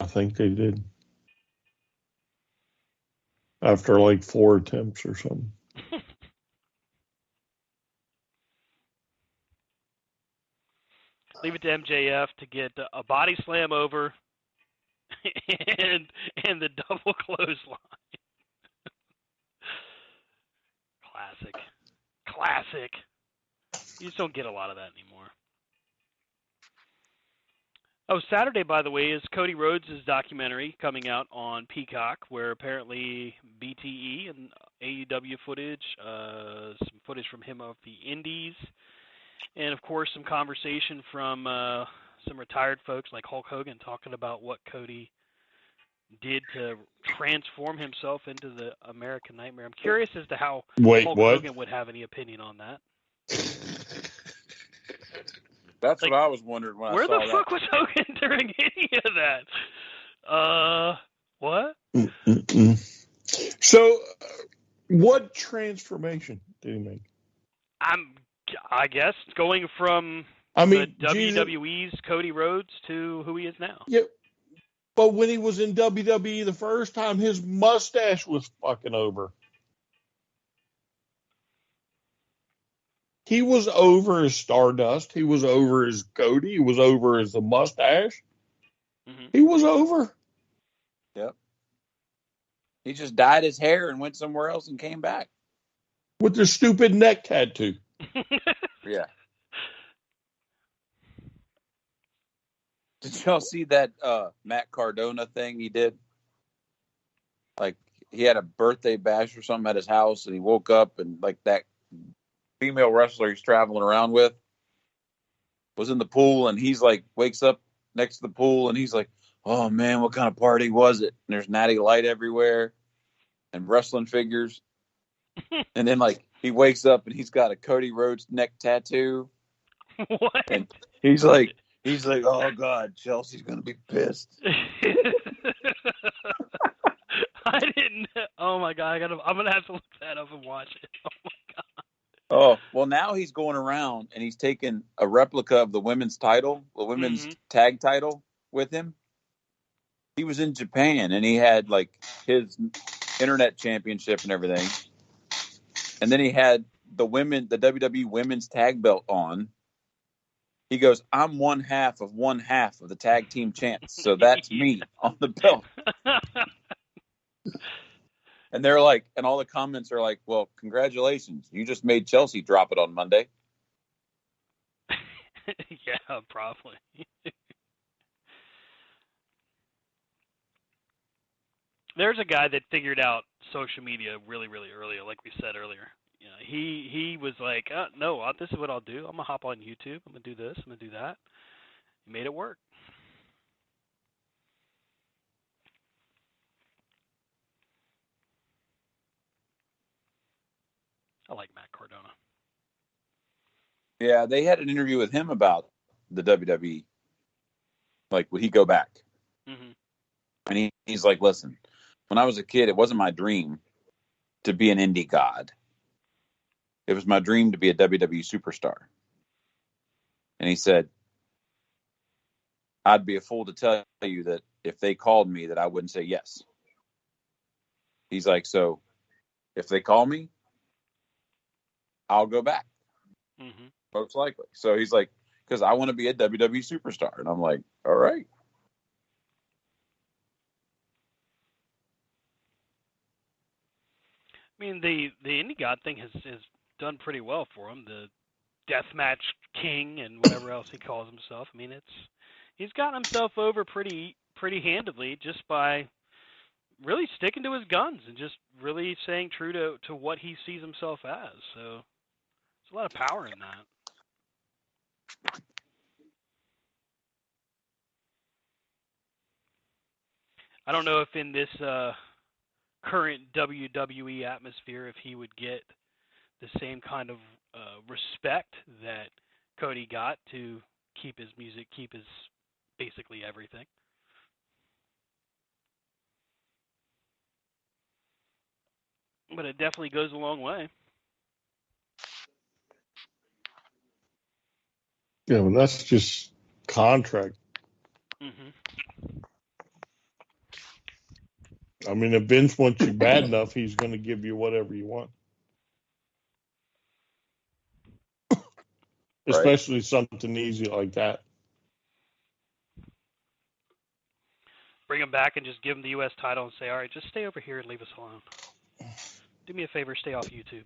I think they did. After like 4 attempts or something. Leave it to MJF to get a body slam over and the double clothesline. Classic. You just don't get a lot of that anymore. Oh, Saturday, by the way, is Cody Rhodes' documentary coming out on Peacock, where apparently BTE and AEW footage, some footage from him of the Indies, and of course some conversation from some retired folks like Hulk Hogan talking about what Cody did to transform himself into the American Nightmare. I'm curious as to how Hulk Hogan would have any opinion on that. That's like, what I was wondering when I saw that. Where the fuck was Hogan during any of that? What? So, what transformation did he make? I guess going from the WWE's Cody Rhodes to who he is now. Yeah, but when he was in WWE the first time, his mustache was fucking over. He was over his Stardust. He was over his Cody. He was over his mustache. Mm-hmm. He was over. Yep. He just dyed his hair and went somewhere else and came back. With the stupid neck tattoo. Yeah. Did y'all see that Matt Cardona thing he did? Like, he had a birthday bash or something at his house, and he woke up and, like, that female wrestler he's traveling around with was in the pool, and he's like wakes up next to the pool and he's like, oh man, what kind of party was it? And there's natty light everywhere. and wrestling figures. And then like he wakes up and he's got a Cody Rhodes neck tattoo. What? And he's like, oh God, Chelsea's gonna be pissed. I didn't. Oh my God! I'm gonna have to look that up and watch it. Oh my God. Oh well, now he's going around and he's taking a replica of the women's title, the women's tag title, with him. He was in Japan and he had like his internet championship and everything, and then he had the WWE women's tag belt on. He goes, I'm one half of the tag team champs. So that's me on the belt. And they're like, and all the comments are like, well, congratulations. You just made Chelsea drop it on Monday. Yeah, probably. There's a guy that figured out social media really, really early, like we said earlier. You know, he was like, no, this is what I'll do. I'm going to hop on YouTube. I'm going to do this. I'm going to do that. He made it work. I like Matt Cardona. Yeah, they had an interview with him about the WWE. Like, would he go back? Mm-hmm. And he's like, listen, when I was a kid, it wasn't my dream to be an indie god. It was my dream to be a WWE superstar. And he said, I'd be a fool to tell you that if they called me that I wouldn't say yes. He's like, so if they call me, I'll go back. Mm-hmm. Most likely. So he's like, because I want to be a WWE superstar. And I'm like, all right. I mean, the indie god thing has done pretty well for him. The deathmatch king and whatever else he calls himself. I mean, he's gotten himself over pretty handedly just by really sticking to his guns and just really staying true to what he sees himself as. So there's a lot of power in that. I don't know if in this current WWE atmosphere, if he would get the same kind of respect that Cody got to keep his music, keep his basically everything. But it definitely goes a long way. Yeah, but that's just contract. Mm-hmm. I mean, if Vince wants you bad enough, he's going to give you whatever you want. Right. Especially something easy like that. Bring him back and just give him the U.S. title and say, all right, just stay over here and leave us alone. Do me a favor, stay off YouTube.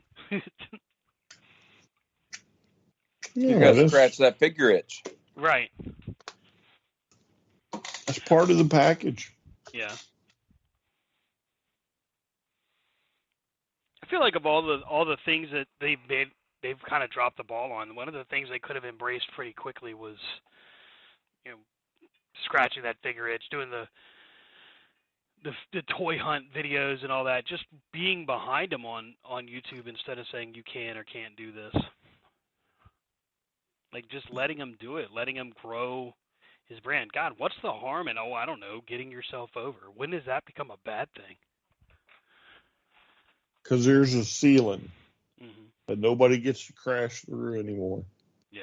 You got to scratch that figure itch. Right. That's part of the package. Yeah. I feel like of all the things that they've kind of dropped the ball on. One of the things they could have embraced pretty quickly was, scratching that figure itch, doing the toy hunt videos and all that, just being behind them on YouTube instead of saying you can or can't do this. Like just letting him do it, letting him grow his brand. God, what's the harm in, I don't know, getting yourself over? When does that become a bad thing? Because there's a ceiling that nobody gets to crash through anymore. Yeah.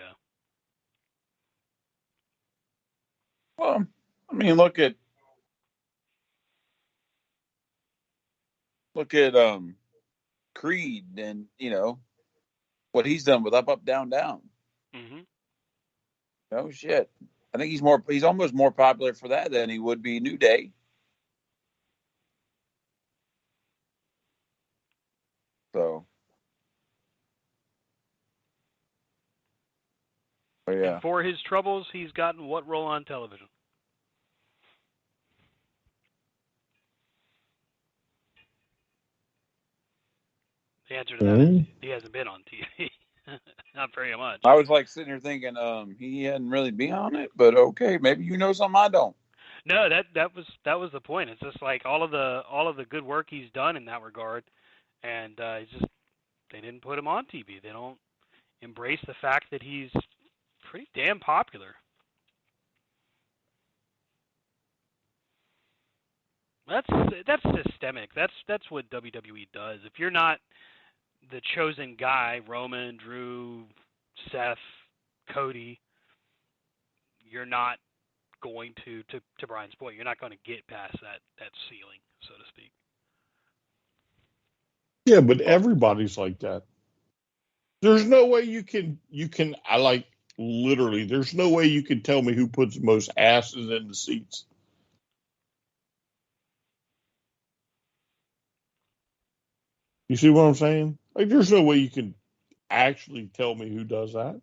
Well, I mean, look at Creed and what he's done with Up Up Down Down. Mm-hmm. Oh shit! I think he's almost more popular for that than he would be New Day. So, but yeah. And for his troubles, he's gotten what role on television? The answer to that is he hasn't been on TV. Not very much. I was like sitting here thinking, he hadn't really been on it, but okay, maybe you know something I don't. No, that was the point. It's just like all of the good work he's done in that regard, and they didn't put him on TV. They don't embrace the fact that he's pretty damn popular. That's systemic. That's what WWE does. If you're not the chosen guy, Roman, Drew, Seth, Cody, you're not going to Brian's point, you're not going to get past that ceiling, so to speak. Yeah, but everybody's like that. There's no way you can I like literally there's no way you can tell me who puts the most asses in the seats. You see what I'm saying? Like there's no way you can actually tell me who does that.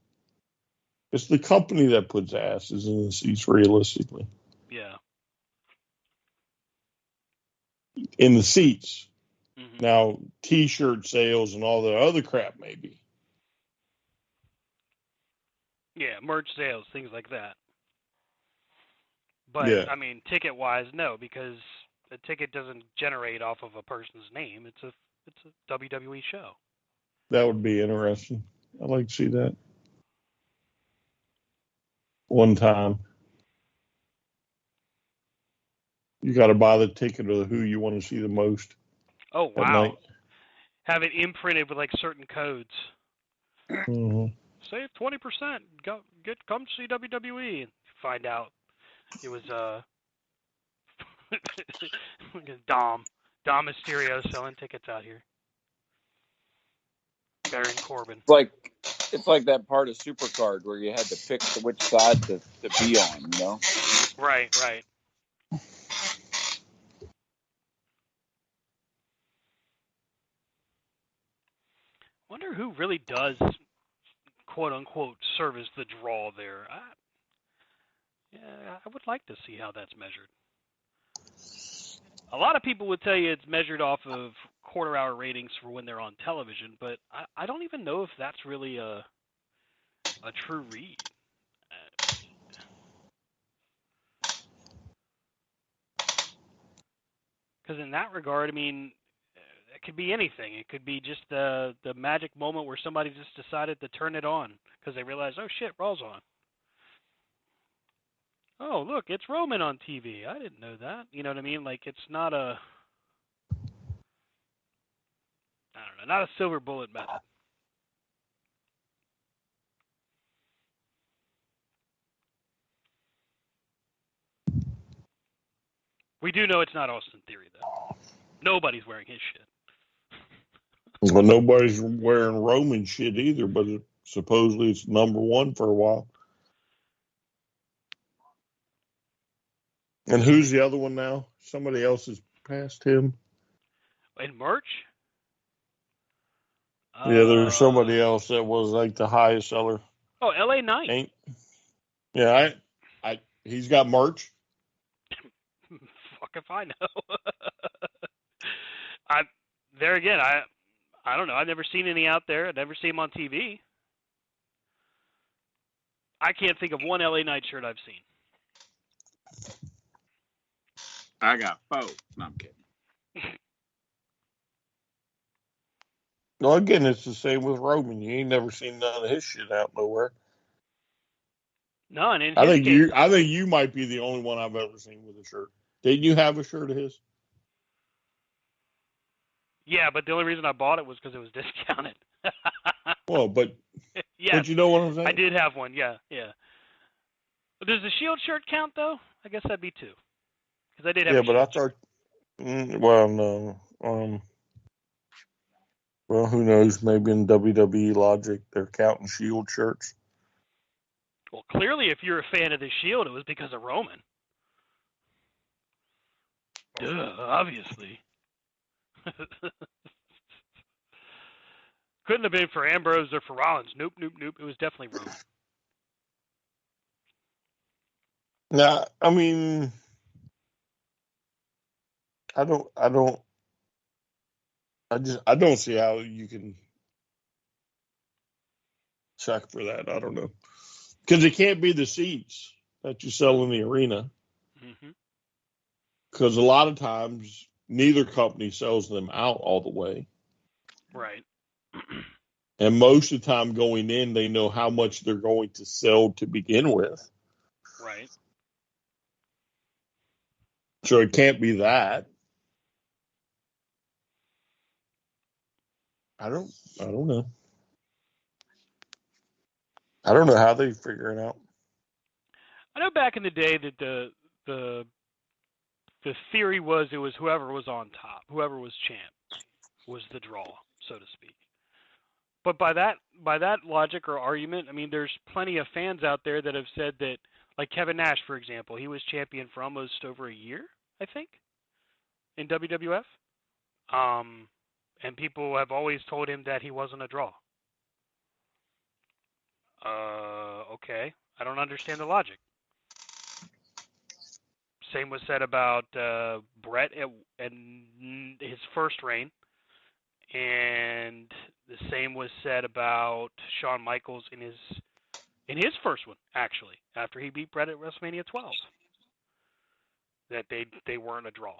It's the company that puts asses in the seats realistically. Yeah. In the seats. Mm-hmm. Now, T-shirt sales and all the other crap, maybe. Yeah, merch sales, things like that. But Yeah, I mean, ticket-wise, no, because a ticket doesn't generate off of a person's name. It's a WWE show. that would be interesting. I'd like to see that one time. You got to buy the ticket of who you want to see the most Oh at wow! night. Have it imprinted with like certain codes. Mm-hmm. Save 20%. Come see WWE and find out it was Dom Mysterio selling tickets out here. Baron Corbin. It's like that part of Supercard where you had to pick which side to be on, you know? Right. Wonder who really does, quote unquote, service the draw there. I would like to see how that's measured. A lot of people would tell you it's measured off of quarter-hour ratings for when they're on television, but I don't even know if that's really a true read. Because in that regard, I mean, it could be anything. It could be just the magic moment where somebody just decided to turn it on because they realized, oh shit, Raw's on. Oh look, it's Roman on TV. I didn't know that. You know what I mean? Like it's not a, I don't know, not a silver bullet method. We do know it's not Austin Theory though. Nobody's wearing his shit. Well, nobody's wearing Roman shit either, but supposedly it's number one for a while. And who's the other one now? Somebody else has passed him. In merch? Yeah, there's somebody else that was like the highest seller. Oh, LA Knight. Ain't. Yeah, he's got merch. Fuck if I know. I don't know. I've never seen any out there. I've never seen them on TV. I can't think of one LA Knight shirt I've seen. I got 4. No, I'm kidding. Well, again, it's the same with Roman. You ain't never seen none of his shit out nowhere. None. I think you might be the only one I've ever seen with a shirt. Didn't you have a shirt of his? Yeah, but the only reason I bought it was because it was discounted. Well, but yes, but you know what I'm saying? I did have one. Yeah. But does the Shield shirt count though? I guess that'd be 2. Because I did have. Yeah, but I thought. Well, no. Well, who knows? Maybe in WWE logic, they're counting Shield shirts. Well, clearly, if you're a fan of the Shield, it was because of Roman. Duh, obviously. Couldn't have been for Ambrose or for Rollins. Nope. It was definitely Roman. Nah, I mean, I don't see how you can check for that. I don't know. Because it can't be the seats that you sell in the arena. Mm-hmm. because a lot of times neither company sells them out all the way. Right. And most of the time going in, they know how much they're going to sell to begin with. Right. So it can't be that. I don't know. I don't know how they figure it out. I know back in the day that the theory was it was whoever was on top, whoever was champ, was the draw, so to speak. But by that logic or argument, I mean, there's plenty of fans out there that have said that, like Kevin Nash, for example, he was champion for almost over a year, I think, in WWF. And people have always told him that he wasn't a draw. Okay. I don't understand the logic. Same was said about Brett and his first reign. And the same was said about Shawn Michaels in his first one, actually, after he beat Brett at WrestleMania 12. That they weren't a draw.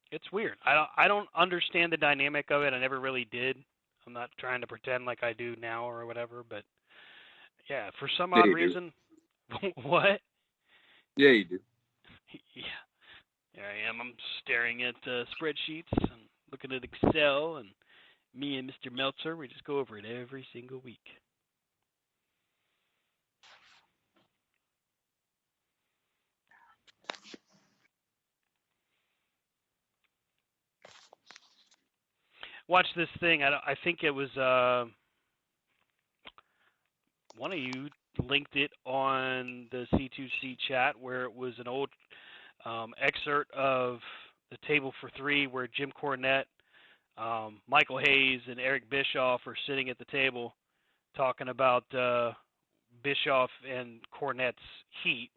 It's weird. I don't understand the dynamic of it. I never really did. I'm not trying to pretend like I do now or whatever, but yeah, for some odd reason. What? Yeah, you do. Yeah. There I am. I'm staring at spreadsheets and looking at Excel, and me and Mr. Meltzer, we just go over it every single week. Watch this thing. I think it was one of you linked it on the C2C chat where it was an old excerpt of the Table for Three where Jim Cornette, Michael Hayes, and Eric Bischoff are sitting at the table talking about Bischoff and Cornette's heat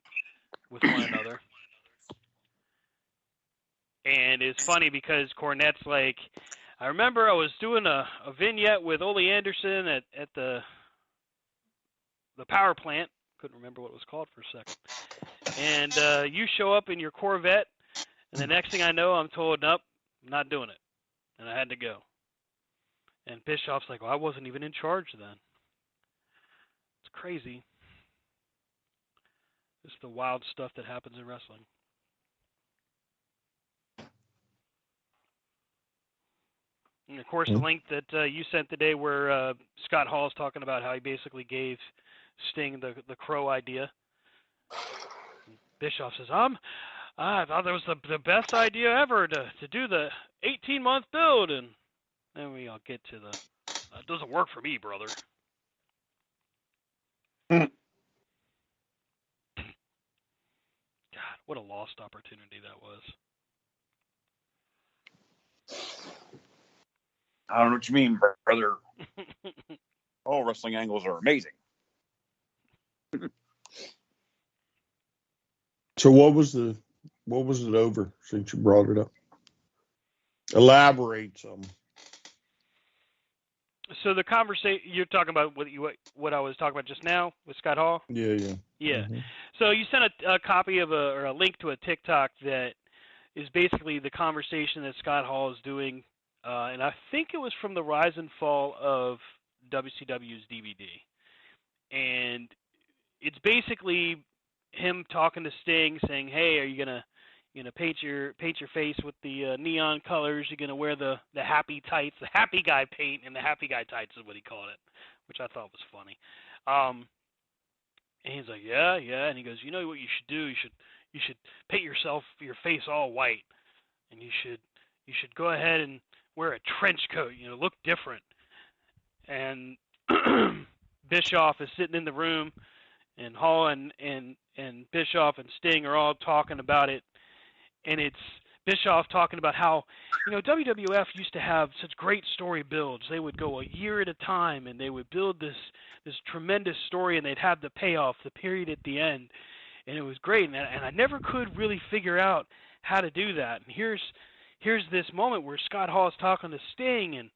with one another. And it's funny because Cornette's like, I remember I was doing a vignette with Ole Anderson at the power plant. Couldn't remember what it was called for a second. And you show up in your Corvette, and the next thing I know, I'm told, nope, I'm not doing it. And I had to go. And Bischoff's like, well, I wasn't even in charge then. It's crazy. It's the wild stuff that happens in wrestling. And of course, the link that you sent today where Scott Hall's talking about how he basically gave Sting the Crow idea. Bischoff says, I thought that was the best idea ever to do the 18-month build. And then we all get to it doesn't work for me, brother. God, what a lost opportunity that was. I don't know what you mean, brother. All wrestling angles are amazing. So what was it over since you brought it up? Elaborate some. So the conversation you're talking about, what I was talking about just now with Scott Hall. Yeah. Mm-hmm. So you sent a copy of or a link to a TikTok that is basically the conversation that Scott Hall is doing, and I think it was from the Rise and Fall of WCW's DVD, and it's basically him talking to Sting, saying, "Hey, are you gonna paint your face with the neon colors? You're gonna wear the happy tights, the happy guy paint, and the happy guy tights is what he called it," which I thought was funny. And he's like, yeah, and he goes, you know what you should do? You should paint your face all white, and you should go ahead and wear a trench coat. Look different. And Bischoff is sitting in the room, and Hall and Bischoff and Sting are all talking about it, and it's Bischoff talking about how WWF used to have such great story builds. They would go a year at a time, and they would build this tremendous story, and they'd have the payoff, the period at the end, and it was great. And I never could really figure out how to do that. And here's this moment where Scott Hall is talking to Sting,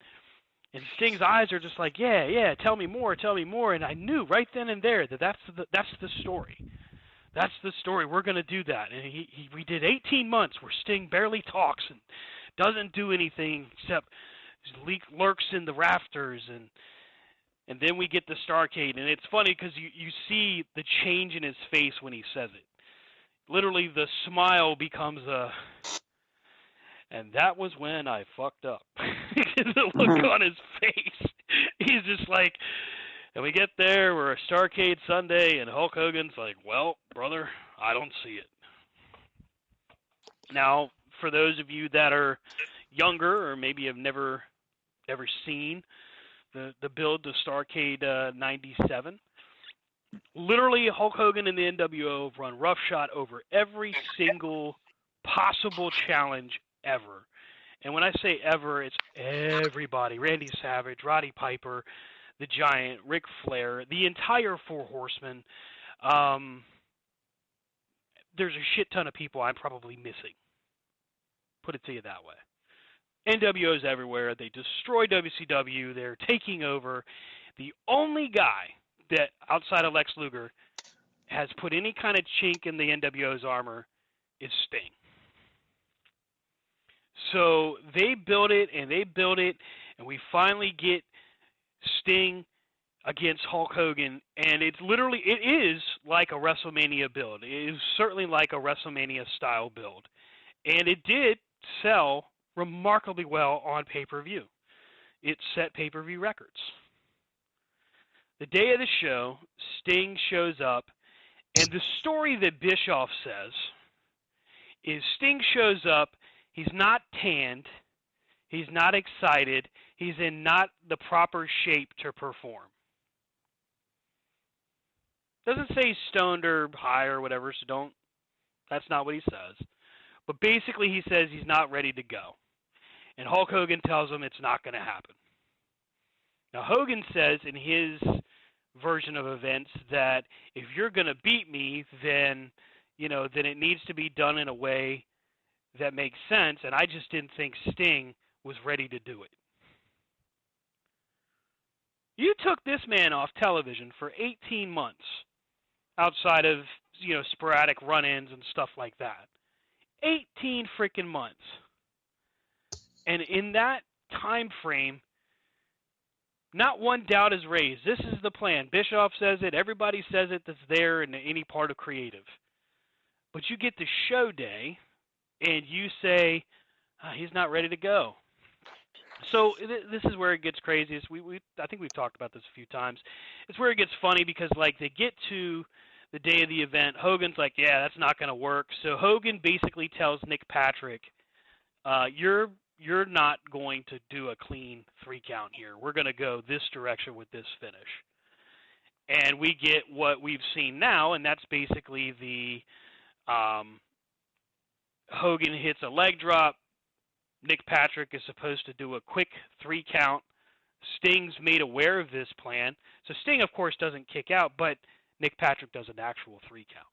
And Sting's eyes are just like, yeah, tell me more. And I knew right then and there that that's the story. That's the story. We're going to do that. And we did 18 months where Sting barely talks and doesn't do anything except lurks in the rafters. And then we get the Starcade. And it's funny because you see the change in his face when he says it. Literally, the smile becomes a... And that was when I fucked up. The look on his face. He's just like... And we get there, we're a Starcade Sunday, and Hulk Hogan's like, well, brother, I don't see it. Now, for those of you that are younger or maybe have never seen the build to Starcade 97, literally Hulk Hogan and the NWO have run roughshod over every single possible challenge ever. And when I say ever, it's everybody. Randy Savage, Roddy Piper, the Giant, Ric Flair, the entire Four Horsemen. There's a shit ton of people I'm probably missing. Put it to you that way. NWO's everywhere. They destroy WCW. They're taking over. The only guy that, outside of Lex Luger, has put any kind of chink in the NWO's armor is Sting. So they build it, and we finally get Sting against Hulk Hogan, and it is like a WrestleMania build. It is certainly like a WrestleMania style build, and it did sell remarkably well on pay-per-view. It set pay-per-view records. The day of the show, Sting shows up, and the story that Bischoff says is Sting shows up, he's not tanned, he's not excited, he's in not the proper shape to perform. Doesn't say stoned or high or whatever, so that's not what he says. But basically he says he's not ready to go. And Hulk Hogan tells him it's not going to happen. Now Hogan says in his version of events that if you're going to beat me, then it needs to be done in a way that makes sense, and I just didn't think Sting was ready to do it. You took this man off television for 18 months outside of, sporadic run-ins and stuff like that. 18 freaking months. And in that time frame, not one doubt is raised. This is the plan. Bischoff says it. Everybody says it that's there in any part of creative. But you get the show day, and you say, he's not ready to go. So this is where it gets craziest. I think we've talked about this a few times. It's where it gets funny because, they get to the day of the event. Hogan's like, yeah, that's not going to work. So Hogan basically tells Nick Patrick, you're not going to do a clean 3 count here. We're going to go this direction with this finish. And we get what we've seen now, and that's basically the Hogan hits a leg drop. Nick Patrick is supposed to do a quick 3 count. Sting's made aware of this plan. So Sting, of course, doesn't kick out, but Nick Patrick does an actual 3 count.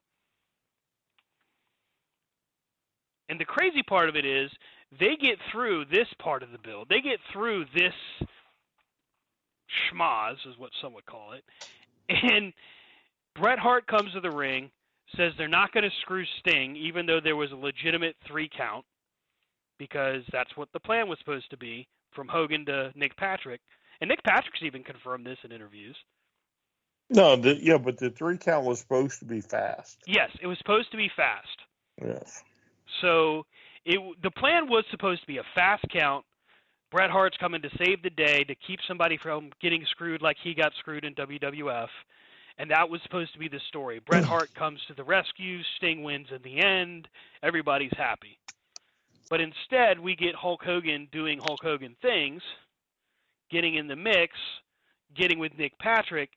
And the crazy part of it is they get through this part of the build. They get through this schmoz, is what some would call it. And Bret Hart comes to the ring, says they're not going to screw Sting, even though there was a legitimate 3 count, because that's what the plan was supposed to be, from Hogan to Nick Patrick. And Nick Patrick's even confirmed this in interviews. No, but the 3 count was supposed to be fast. Yes, it was supposed to be fast. Yes. So the plan was supposed to be a fast count. Bret Hart's coming to save the day, to keep somebody from getting screwed like he got screwed in WWF. And that was supposed to be the story. Bret Hart comes to the rescue. Sting wins in the end. Everybody's happy. But instead, we get Hulk Hogan doing Hulk Hogan things, getting in the mix, getting with Nick Patrick.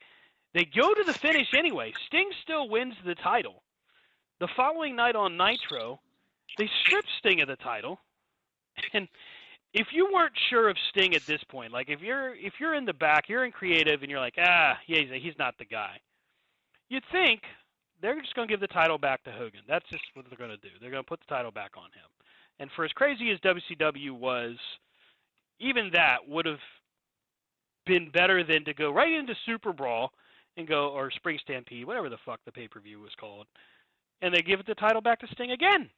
They go to the finish anyway. Sting still wins the title. The following night on Nitro, they strip Sting of the title. And if you weren't sure of Sting at this point, if you're in the back, you're in creative, and you're like, he's not the guy, you'd think they're just going to give the title back to Hogan. That's just what they're going to do. They're going to put the title back on him. And for as crazy as WCW was, even that would have been better than to go right into Super Brawl and go, or Spring Stampede, whatever the fuck the pay-per-view was called, and they give it the title back to Sting again.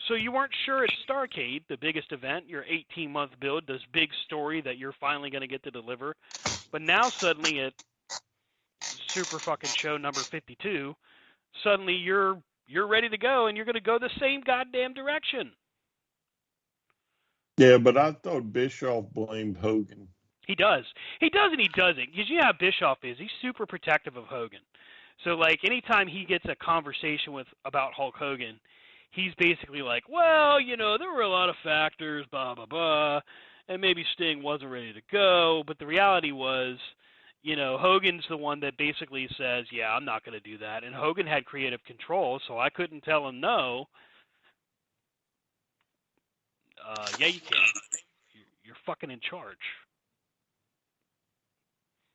So you weren't sure at Starrcade, the biggest event, your 18-month build, this big story that you're finally going to get to deliver. But now suddenly at Super fucking show number 52, suddenly you're ready to go and you're going to go the same goddamn direction. Yeah, but I thought Bischoff blamed Hogan. He does. He does and he doesn't. Because you know how Bischoff is. He's super protective of Hogan. So, like, anytime he gets a conversation about Hulk Hogan, he's basically like, well, you know, there were a lot of factors, blah, blah, blah, and maybe Sting wasn't ready to go. But the reality was, you know, Hogan's the one that basically says, yeah, I'm not going to do that. And Hogan had creative control, so I couldn't tell him no. Yeah, you can. You're fucking in charge.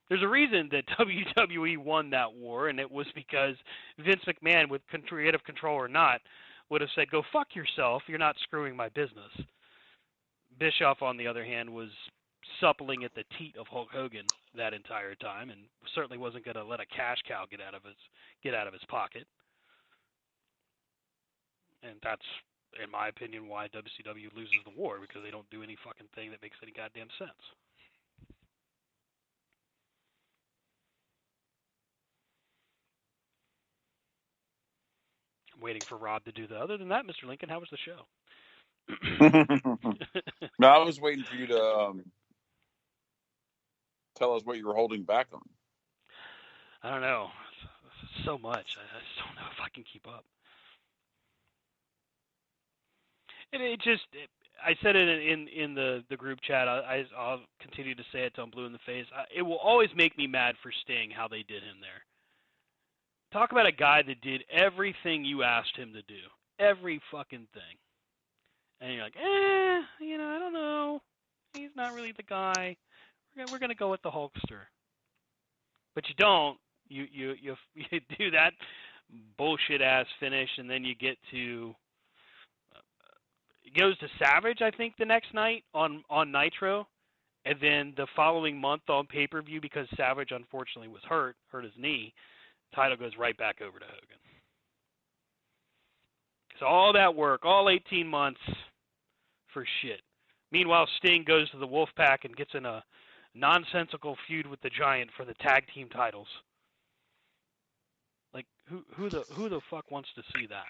There's a reason that WWE won that war, and it was because Vince McMahon, with creative control or not, would have said, go fuck yourself, you're not screwing my business. Bischoff, on the other hand, was suppling at the teat of Hulk Hogan that entire time, and certainly wasn't going to let a cash cow get out of his pocket. And that's, in my opinion, why WCW loses the war, because they don't do any fucking thing that makes any goddamn sense. I'm waiting for Rob to do that. Other than that, Mr. Lincoln, how was the show? No, I was waiting for you to tell us what you were holding back on. I don't know. So much. I just don't know if I can keep up. And I said it in the group chat. I'll continue to say it till I'm blue in the face. It will always make me mad for Sting how they did him there. Talk about a guy that did everything you asked him to do. Every fucking thing. And you're like, you know, I don't know. He's not really the guy. We're going to go with the Hulkster. But you don't. You do that bullshit-ass finish, and then you get to... It goes to Savage, I think, the next night on Nitro. And then the following month on pay-per-view, because Savage, unfortunately, was hurt his knee, title goes right back over to Hogan. So all that work, all 18 months for shit. Meanwhile, Sting goes to the Wolfpack and gets in a nonsensical feud with the Giant for the tag team titles. Like, who the fuck wants to see that?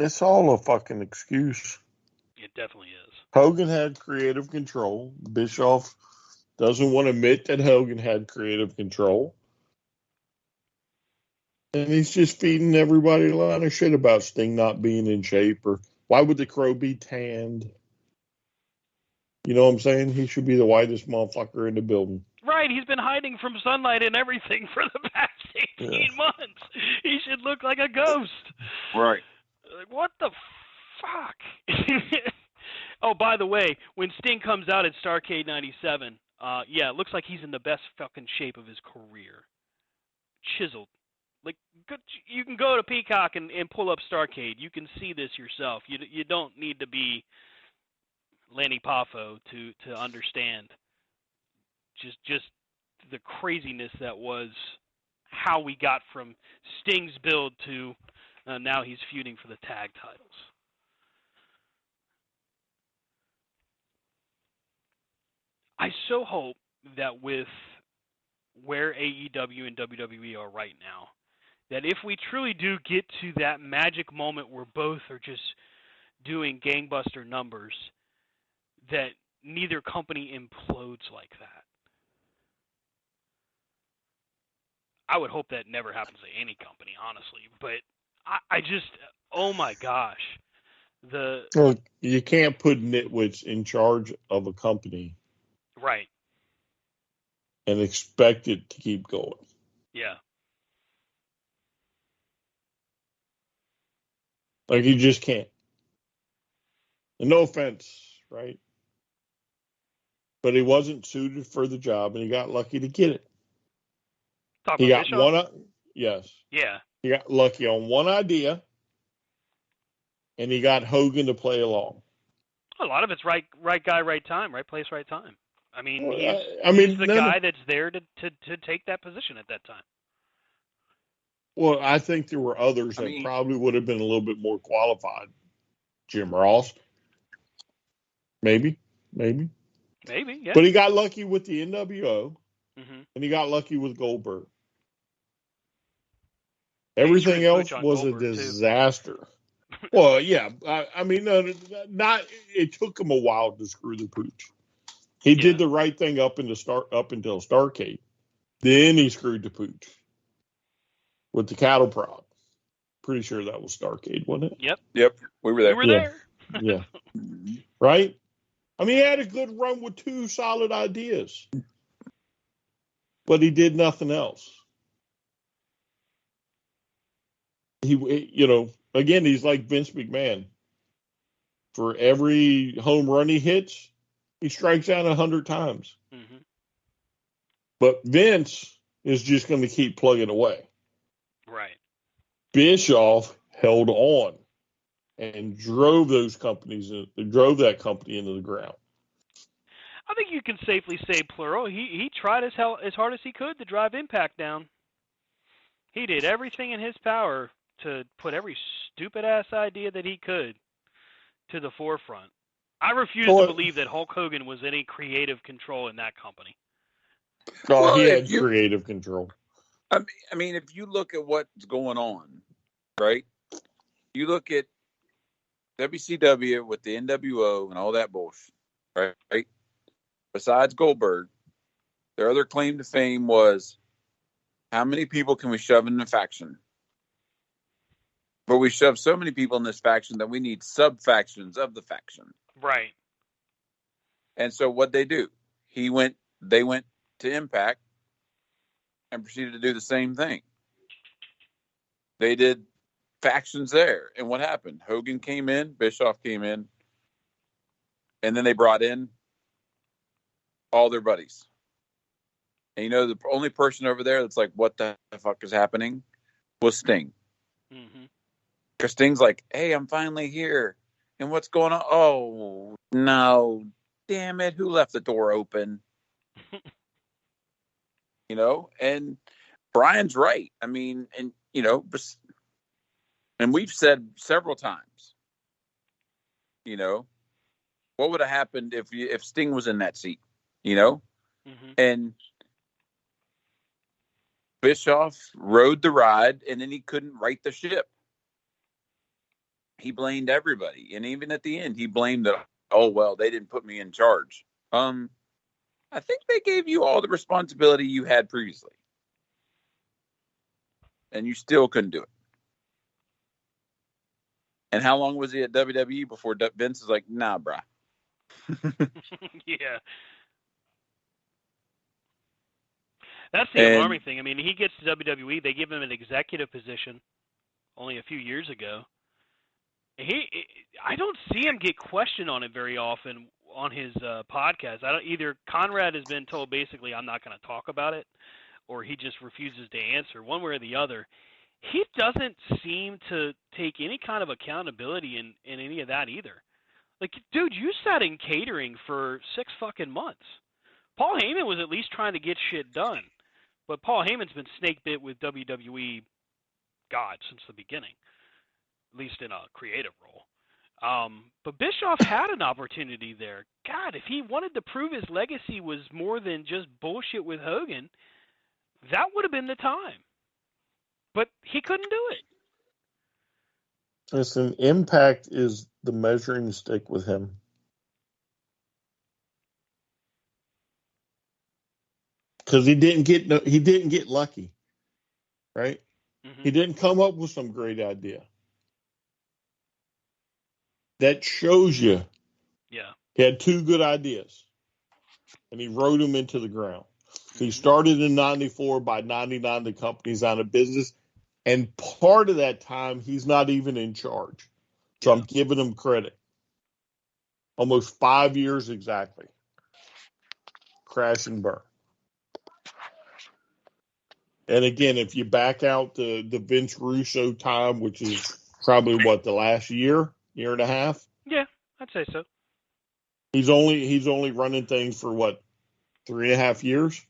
It's all a fucking excuse. It definitely is. Hogan had creative control. Bischoff doesn't want to admit that Hogan had creative control. And he's just feeding everybody a lot of shit about Sting not being in shape, or why would the Crow be tanned? You know what I'm saying? He should be the whitest motherfucker in the building. Right, he's been hiding from sunlight and everything for the past 18 months. He should look like a ghost. Right. Like, what the fuck? Oh, by the way, when Sting comes out at Starrcade 97, yeah, it looks like he's in the best fucking shape of his career. Chiseled. Like, you can go to Peacock and pull up Starrcade. You can see this yourself. You don't need to be Lanny Poffo to understand just the craziness that was how we got from Sting's build to now he's feuding for the tag titles. I so hope that with where AEW and WWE are right now, that if we truly do get to that magic moment where both are just doing gangbuster numbers, that neither company implodes like that. I would hope that never happens to any company, honestly. But I just, oh my gosh. Look, you can't put nitwits in charge of a company. Right. And expect it to keep going. Yeah. Like, you just can't. And no offense, right? But he wasn't suited for the job, and he got lucky to get it. He got one. Yes. Yeah. He got lucky on one idea. and he got Hogan to play along. A lot of it's right guy, right time, right place, right time. I mean, Well, he's the guy that's there to take that position at that time. Well, I think there were others that probably would have been a little bit more qualified. Jim Ross, maybe. Maybe, yeah. But he got lucky with the NWO, mm-hmm. and he got lucky with Goldberg. Everything else was Goldberg, a disaster. Well, yeah. I mean, it took him a while to screw the pooch. He did the right thing up until Starrcade. Then he screwed the pooch with the cattle prod. Pretty sure that was Starrcade, wasn't it? Yep. We were there. Yeah. Right? I mean, he had a good run with 2 solid ideas. But he did nothing else. Again, he's like Vince McMahon. For every home run he hits, he strikes out 100 times. Mm-hmm. But Vince is just going to keep plugging away. Right. Bischoff held on and drove that company into the ground. I think you can safely say, plural, he tried as hard as he could to drive Impact down. He did everything in his power to put every stupid-ass idea that he could to the forefront. I refuse to believe that Hulk Hogan was any creative control in that company. Oh, he had creative control. I mean, if you look at what's going on, right? You look at WCW with the NWO and all that bullshit, right? Besides Goldberg, their other claim to fame was, how many people can we shove in a faction? But we shove so many people in this faction that we need sub-factions of the faction. Right. And so what they do, they went to Impact and proceeded to do the same thing. They did factions there. And what happened? Hogan came in, Bischoff came in, and then they brought in all their buddies. And the only person over there that's like, what the fuck is happening, was Sting. Mm-hmm. Because Sting's like, hey, I'm finally here. And what's going on? Oh, no. Damn it. Who left the door open? And Brian's right. I mean, and we've said several times, what would have happened if Sting was in that seat, Mm-hmm. And Bischoff rode the ride, and then he couldn't right the ship. He blamed everybody. And even at the end, he blamed that, oh, well, they didn't put me in charge. I think they gave you all the responsibility you had previously. And you still couldn't do it. And how long was he at WWE before Vince was like, nah, brah. Yeah. That's the alarming thing. I mean, he gets to WWE. They give him an executive position only a few years ago. I don't see him get questioned on it very often on his podcast. Either Conrad has been told basically, I'm not going to talk about it, or he just refuses to answer. One way or the other. He doesn't seem to take any kind of accountability in any of that either. Like, dude, you sat in catering for 6 fucking months. Paul Heyman was at least trying to get shit done. But Paul Heyman's been snake bit with WWE God since the beginning, at least in a creative role. But Bischoff had an opportunity there. God, if he wanted to prove his legacy was more than just bullshit with Hogan, that would have been the time. But he couldn't do it. Listen, Impact is the measuring stick with him. Because he didn't get lucky, right? Mm-hmm. He didn't come up with some great idea. That shows you. Yeah. He had 2 good ideas, and he rode them into the ground. Mm-hmm. He started in 94. By 99, the company's out of business. And part of that time, he's not even in charge. So I'm giving him credit. Almost 5 years exactly. Crash and burn. And again, if you back out the Vince Russo time, which is probably the last year, year and a half. Yeah, I'd say so. He's only running things for what, 3.5 years.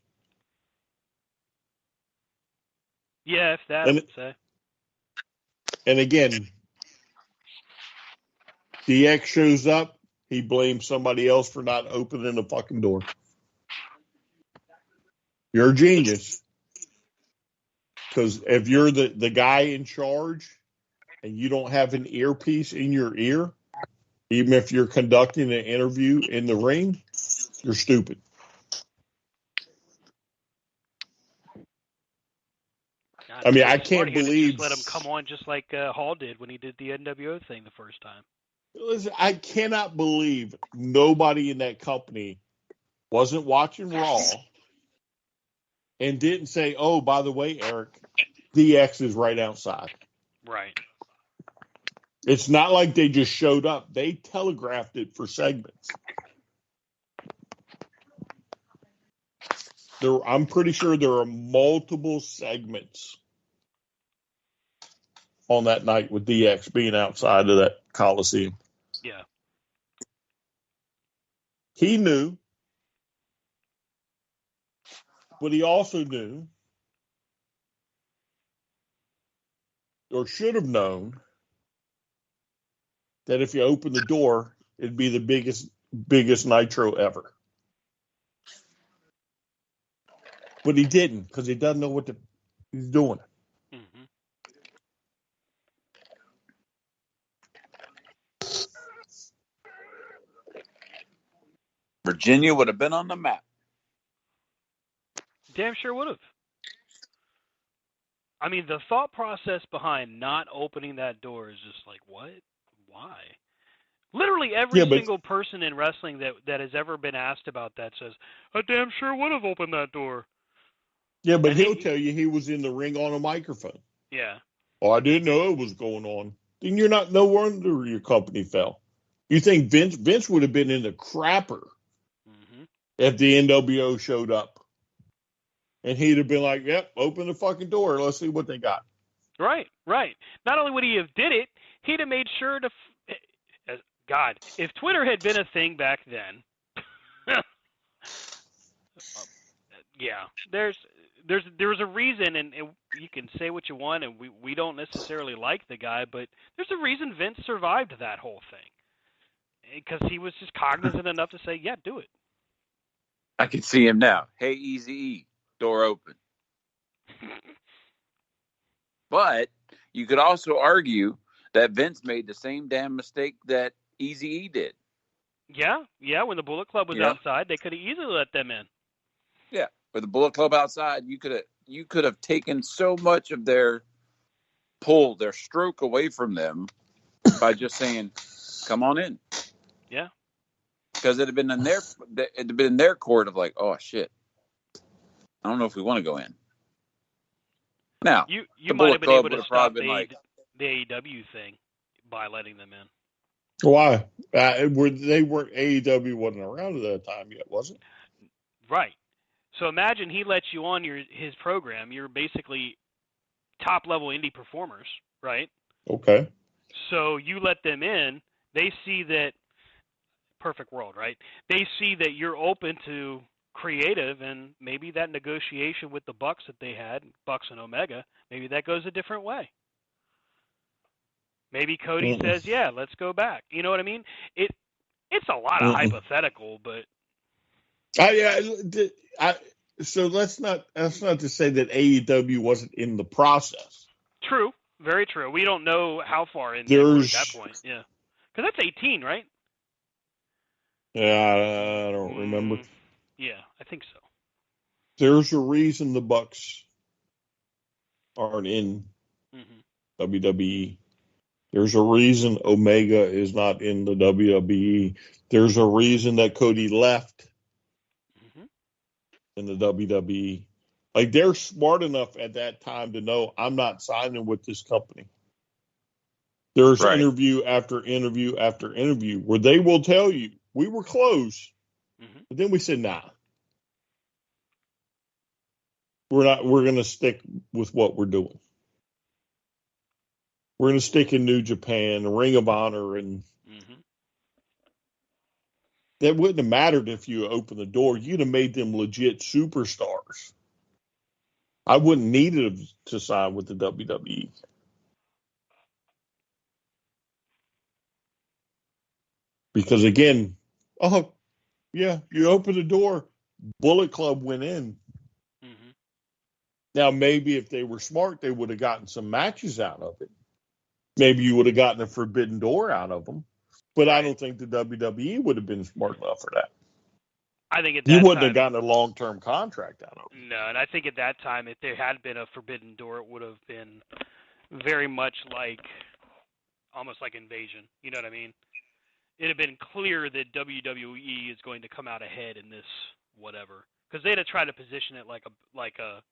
Yeah, if that, I would say. And again, DX shows up, he blames somebody else for not opening the fucking door. You're a genius. Because if you're the guy in charge and you don't have an earpiece in your ear, even if you're conducting an interview in the ring, you're stupid. God, I mean, so I smart can't here to believe. just let him come on just like Hall did when he did the NWO thing the first time. Listen, I cannot believe nobody in that company wasn't watching Raw and didn't say, "Oh, by the way, Eric, DX is right outside." Right. It's not like they just showed up. They telegraphed it for segments. I'm pretty sure there are multiple segments on that night with DX being outside of that Coliseum. Yeah. He knew, but he also knew, or should have known, that if you open the door, it'd be the biggest Nitro ever. But he didn't, because he doesn't know what he's doing. Mm-hmm. Virginia would have been on the map. Damn sure would have. I mean, the thought process behind not opening that door is just like, what? Why? Literally every single person in wrestling that has ever been asked about that says, I damn sure would have opened that door. Yeah, but he'll tell you he was in the ring on a microphone. Yeah. Oh, I didn't know it was going on. Then you're not, no wonder your company fell. You think Vince would have been in the crapper if the NWO showed up. And he'd have been like, yep, open the fucking door. Let's see what they got. Right, right. Not only would he have did it, he'd have made sure to, God, if Twitter had been a thing back then, yeah, there's a reason, and you can say what you want, and we don't necessarily like the guy, but there's a reason Vince survived that whole thing, because he was just cognizant enough to say, yeah, do it. I can see him now. Hey, Eazy-E, door open. But you could also argue that Vince made the same damn mistake that Eazy-E did. Yeah. When the Bullet Club was outside, they could have easily let them in. Yeah, with the Bullet Club outside, you could have taken so much of their pull, their stroke away from them by just saying, "Come on in." Yeah, because it'd have been in their court of like, "Oh shit, I don't know if we want to go in." Now you might have been able to stop the AEW thing by letting them in. Why? AEW wasn't around at that time yet, was it? Right. So imagine he lets you on his program. You're basically top-level indie performers, right? Okay. So you let them in. They see that perfect world, right? They see that you're open to creative, and maybe that negotiation with the Bucks that they had, Bucks and Omega, maybe that goes a different way. Maybe Cody says, "Yeah, let's go back." You know what I mean? It's a lot of hypothetical, but so that's not to say that AEW wasn't in the process. True, very true. We don't know how far in they were at that point. Yeah, because that's 18, right? Yeah, I don't remember. Yeah, I think so. There's a reason the Bucks aren't in WWE. There's a reason Omega is not in the WWE. There's a reason that Cody left in the WWE. Like, they're smart enough at that time to know I'm not signing with this company. There's interview after interview after interview where they will tell you, we were close. But then we said, nah. We're going to stick with what we're doing. we're going to stick in New Japan, Ring of Honor, and that wouldn't have mattered if you opened the door. You'd have made them legit superstars. I wouldn't need to sign with the WWE. Because again, you open the door, Bullet Club went in. Mm-hmm. Now, maybe if they were smart, they would have gotten some matches out of it. Maybe you would have gotten a Forbidden Door out of them. But Right. I don't think the WWE would have been smart enough for that. I think at You that wouldn't time, have gotten a long-term contract out of it. No, and I think at that time, if there had been a Forbidden Door, it would have been very much like, almost like Invasion. You know what I mean? It'd have been clear that WWE is going to come out ahead in this whatever, because they'd have tried to position it like a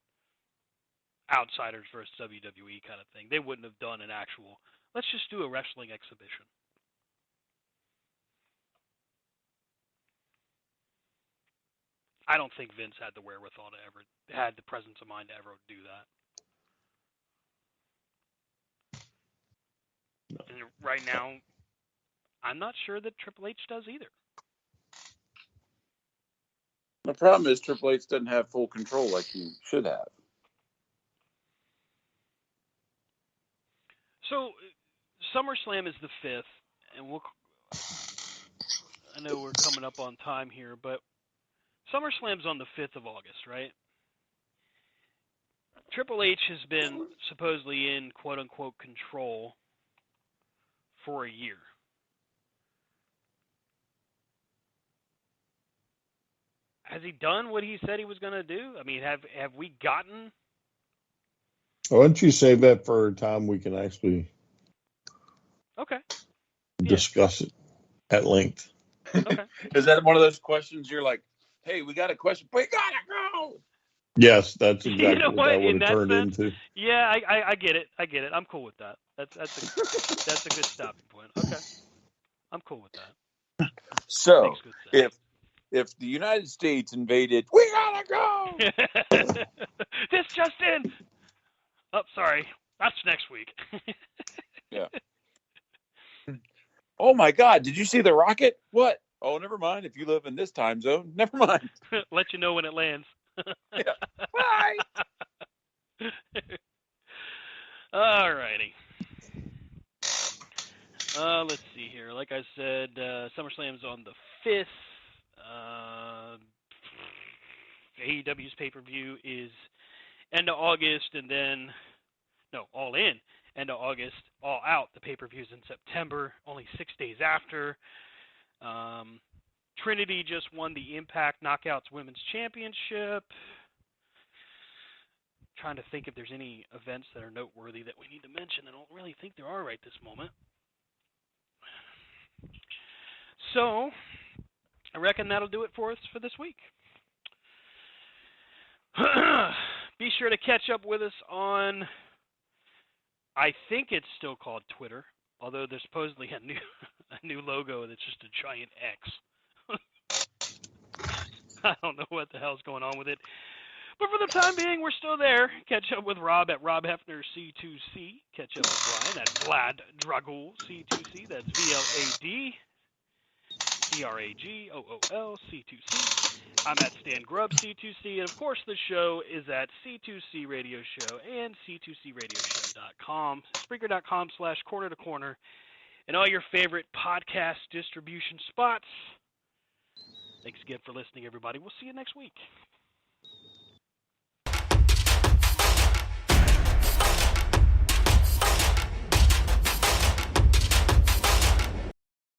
outsiders versus WWE kind of thing. They wouldn't have done an actual, let's just do a wrestling exhibition. I don't think Vince had the wherewithal had the presence of mind to ever do that. No. And right now, I'm not sure that Triple H does either. The problem is Triple H doesn't have full control like he should have. So, SummerSlam is the 5th, and I know we're coming up on time here, but SummerSlam's on the 5th of August, right? Triple H has been supposedly in quote-unquote control for a year. Has he done what he said he was going to do? I mean, have we gotten... Why don't you save that for a time we can actually discuss it at length? Okay. Is that one of those questions you're like, hey, we got a question, we gotta go? Yes, that's exactly what that would have turned into. Yeah, I get it. I get it. I'm cool with that. That's a good stopping point. Okay. I'm cool with that. So, if the United States invaded, we gotta go! This just in! Oh, sorry. That's next week. Yeah. Oh my God, did you see the rocket? What? Oh, never mind. If you live in this time zone, never mind. Let you know when it lands. Yeah. Bye! All righty. Let's see here. Like I said, SummerSlam's on the 5th. AEW's pay-per-view is end of August, and then, All In, end of August. All Out, the pay-per-view's in September, only 6 days after. Trinity just won the Impact Knockouts Women's Championship. Trying to think if there's any events that are noteworthy that we need to mention. I don't really think there are right this moment. So, I reckon that'll do it for us for this week. Be sure to catch up with us on, I think it's still called Twitter, although there's supposedly a new logo that's just a giant X. I don't know what the hell's going on with it. But for the time being, we're still there. Catch up with Rob at Rob Hefner C2C. Catch up with Brian at Vlad Dragul C2C. That's VLAD DRAGOOL C2C. I'm at Stan Grubb C2C. And of course, the show is at C2C Radio Show and C2CRadioshow.com. Spreaker.com/corner to corner. And all your favorite podcast distribution spots. Thanks again for listening, everybody. We'll see you next week.